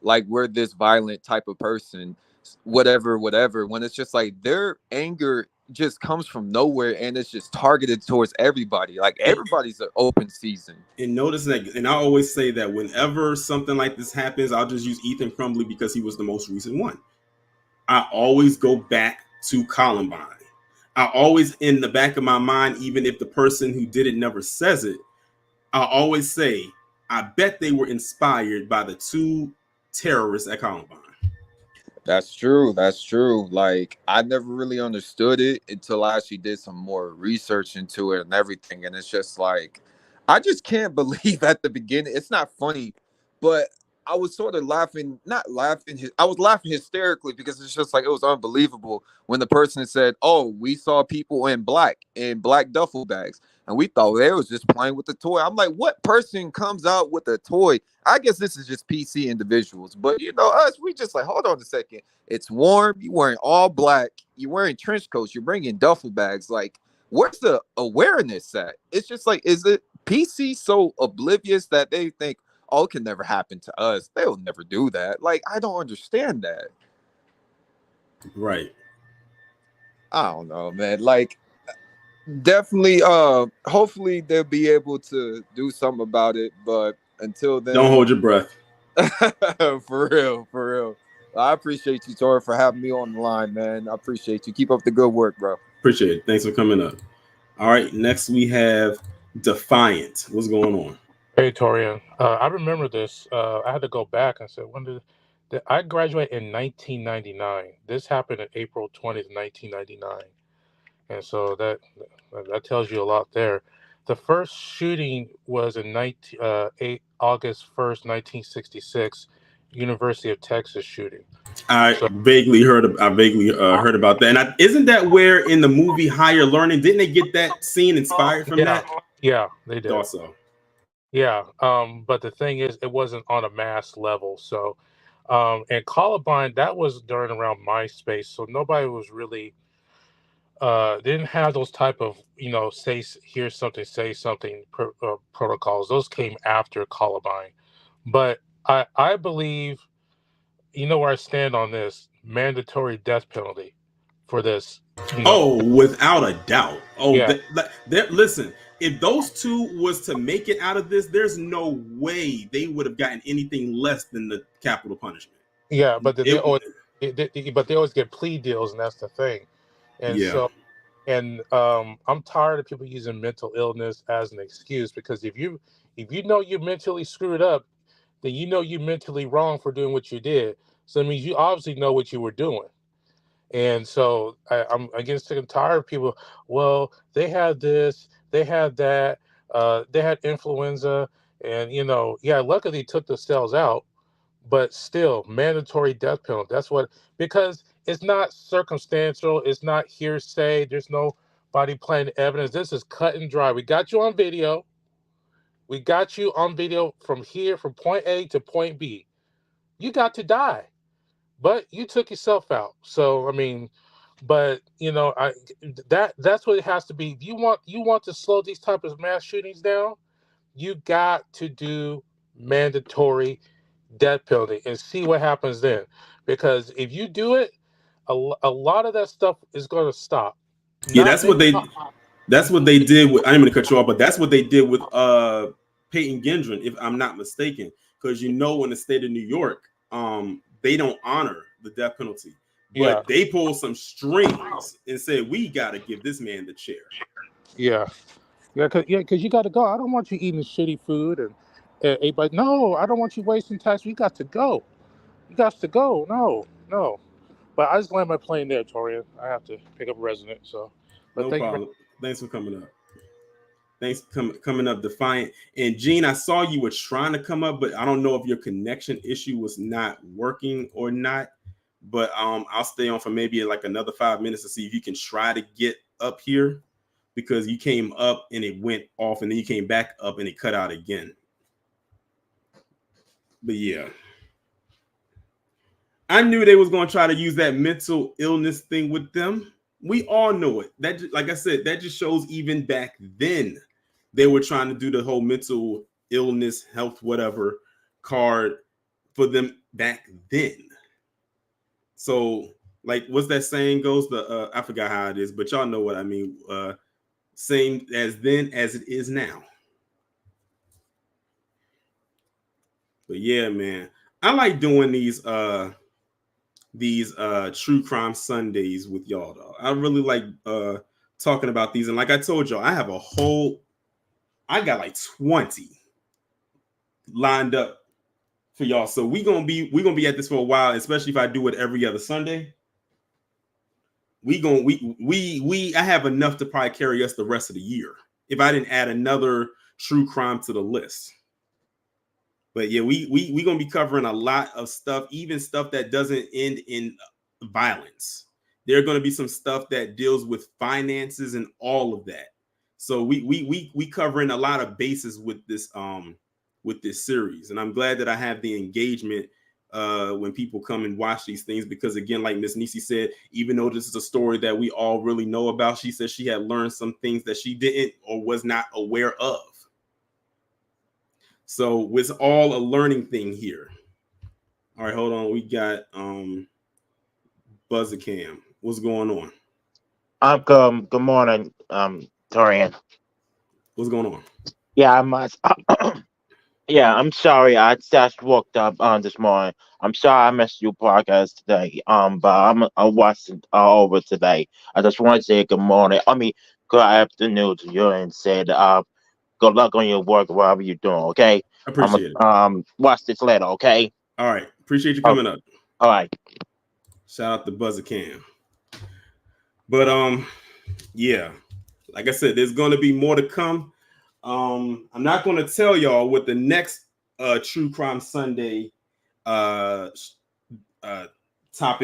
like we're this violent type of person, whatever, when it's just like their anger just comes from nowhere and it's just targeted towards everybody. Like, everybody's an open season. And notice that, and I always say that whenever something like this happens, I'll just use Ethan Crumbley because he was the most recent one. I always go back to Columbine. I always, in the back of my mind, even if the person who did it never says it, I always say, I bet they were inspired by the two terrorists at Columbine. That's true. That's true. Like, I never really understood it until I actually did some more research into it and everything. And it's just like, I just can't believe at the beginning. It's not funny, but I was sort of laughing, not laughing. I was laughing hysterically because it's just like, it was unbelievable when the person said, "Oh, we saw people in black duffel bags, and we thought they was just playing with the toy." I'm like, what person comes out with a toy? I guess this is just PC individuals, but you know, us, we just like, hold on a second. It's warm. You wearing all black. You wearing trench coats. You're bringing duffel bags. Like, where's the awareness at? It's just like, is it PC so oblivious that they think, oh, it can never happen to us? They'll never do that. Like, I don't understand that. Right. I don't know, man. Like, definitely, hopefully they'll be able to do something about it. But until then, don't hold your breath. For real. I appreciate you, Tori, for having me on the line, man. I appreciate you. Keep up the good work, bro. Appreciate it. Thanks for coming up. All right, next we have Defiant. What's going on? Hey, Torian. I remember this. I had to go back and say, when did I graduate in 1999? This happened on April 20th, 1999. And so that tells you a lot there. The first shooting was in August 1st, 1966, University of Texas shooting. I vaguely heard about that. And isn't that where in the movie Higher Learning, didn't they get that scene inspired from that? Yeah, they did. Also. Yeah, but the thing is, it wasn't on a mass level. So, and Columbine, that was during around MySpace, so nobody was really didn't have those type of, you know, say something protocols. Those came after Columbine. But I believe, you know, where I stand on this: mandatory death penalty for this. You know? Oh, without a doubt. Oh, yeah. Listen, if those two was to make it out of this, there's no way they would have gotten anything less than the capital punishment. Yeah, but they always get plea deals, and that's the thing. And so, and I'm tired of people using mental illness as an excuse, because if you know you're mentally screwed up, then you know you're mentally wrong for doing what you did. So it means you obviously know what you were doing. And so I'm against sick and tired of people. Well, they had this, they had that, they had influenza, and you know, yeah, luckily they took the cells out, but still mandatory death penalty. That's what, because it's not circumstantial, it's not hearsay, there's nobody playing evidence. This is cut and dry. We got you on video. We got you on video from here, from point A to point B. You got to die, but you took yourself out. So I mean, but you know, that's what it has to be. If you want to slow these type of mass shootings down, you got to do mandatory death penalty and see what happens then. Because if you do it, a lot of that stuff is going to stop. Yeah, that's what they did with, I didn't mean to cut you off, but that's what they did with Peyton Gendron, if I'm not mistaken, because in the state of New York, they don't honor the death penalty, but they pulled some strings and said we got to give this man the chair. Because you got to go. I don't want you eating shitty food and but no, I don't want you wasting tax. You got to go. You got to go. No. But I just land my plane there, Torian. I have to pick up a resident. So, but No problem. Thanks for coming up. Thanks for coming up, Defiant. And Gene, I saw you were trying to come up, but I don't know if your connection issue was not working or not. But I'll stay on for maybe like another 5 minutes to see if you can try to get up here, because you came up and it went off, and then you came back up and it cut out again. But yeah, I knew they was going to try to use that mental illness thing with them. We all know it. That, like I said, that just shows even back then they were trying to do the whole mental illness, health, whatever card for them back then. So, like, what's that saying goes? I forgot how it is, but y'all know what I mean. Same as then as it is now. But yeah, man, I like doing these true crime Sundays with y'all, though. I really like talking about these, and like I told y'all, I got like 20 lined up for y'all. So we're gonna be at this for a while, especially if I do it every other Sunday. I have enough to probably carry us the rest of the year if I didn't add another true crime to the list. But yeah, we gonna be covering a lot of stuff, even stuff that doesn't end in violence. There are gonna be some stuff that deals with finances and all of that. So we covering a lot of bases with this series, and I'm glad that I have the engagement when people come and watch these things, because again, like Miss Nisi said, even though this is a story that we all really know about, she said she had learned some things that she didn't or was not aware of. So it's all a learning thing here. All right, hold on. We got Buzzicam. What's going on? Good morning, Torian. What's going on? Yeah, I'm sorry. I just woke up this morning. I'm sorry I missed your podcast today. But I watched it all over today. I just want to say good morning. Good afternoon to you, and said good luck on your work, whatever you're doing. Okay. Appreciate it. Watch this later. Okay. All right. Appreciate you coming up. All right. Shout out to Buzzicam. But yeah, like I said, there's going to be more to come. I'm not going to tell y'all what the next True Crime Sunday topic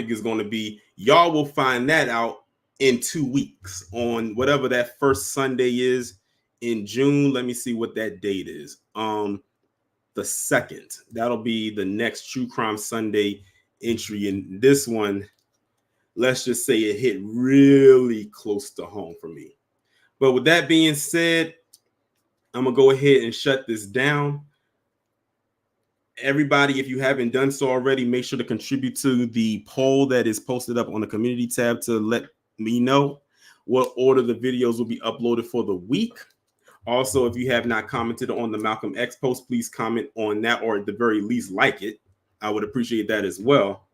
is going to be. Y'all will find that out in 2 weeks on whatever that first Sunday is in June. Let me see what that date is. The 2nd. That'll be the next True Crime Sunday entry. And this one, let's just say it hit really close to home for me. But with that being said, I'm going to go ahead and shut this down. Everybody, if you haven't done so already, make sure to contribute to the poll that is posted up on the community tab to let me know what order the videos will be uploaded for the week. Also, if you have not commented on the Malcolm X post, please comment on that, or at the very least like it. I would appreciate that as well.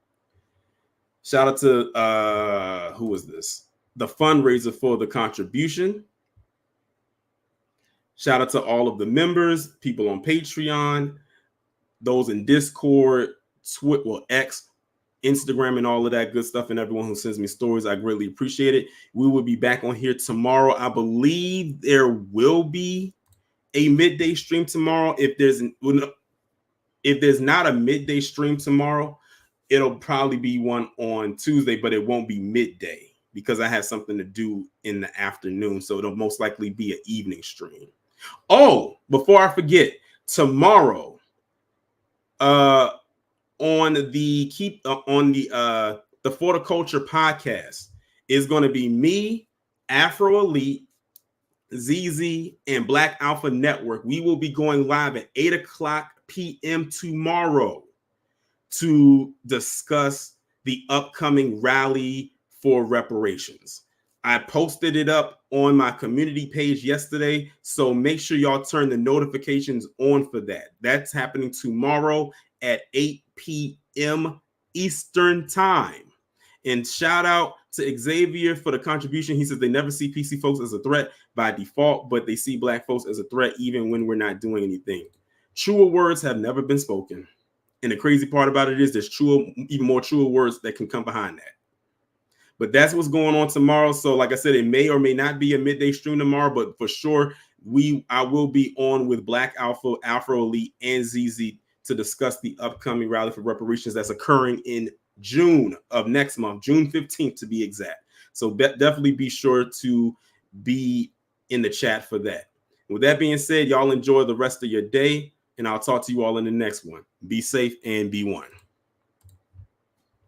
Shout out to who was this? The fundraiser for the contribution. Shout out to all of the members, people on Patreon, those in Discord, Twitter, X, Instagram, and all of that good stuff, and everyone who sends me stories. I greatly appreciate it. We will be back on here tomorrow. I believe there will be a midday stream tomorrow. If there's not a midday stream tomorrow, it'll probably be one on Tuesday, but it won't be midday because I have something to do in the afternoon. So it'll most likely be an evening stream. Oh, before I forget, tomorrow, on the Forticulture podcast is going to be me, Afro Elite, ZZ, and Black Alpha Network. We will be going live at 8:00 p.m. tomorrow to discuss the upcoming rally for reparations. I posted it up on my community page yesterday, so make sure y'all turn the notifications on for that. That's happening tomorrow at 8 p.m. Eastern time. And shout out to Xavier for the contribution. He says they never see PC folks as a threat by default, but they see Black folks as a threat even when we're not doing anything. Truer words have never been spoken. And the crazy part about it is there's even more truer words that can come behind that. But that's what's going on tomorrow. So like I said, it may or may not be a midday stream tomorrow, but for sure, I will be on with Black Alpha, Afro Elite, and ZZ to discuss the upcoming rally for reparations that's occurring in June of next month, June 15th to be exact. So definitely be sure to be in the chat for that. With that being said, y'all enjoy the rest of your day, and I'll talk to you all in the next one. Be safe and be one.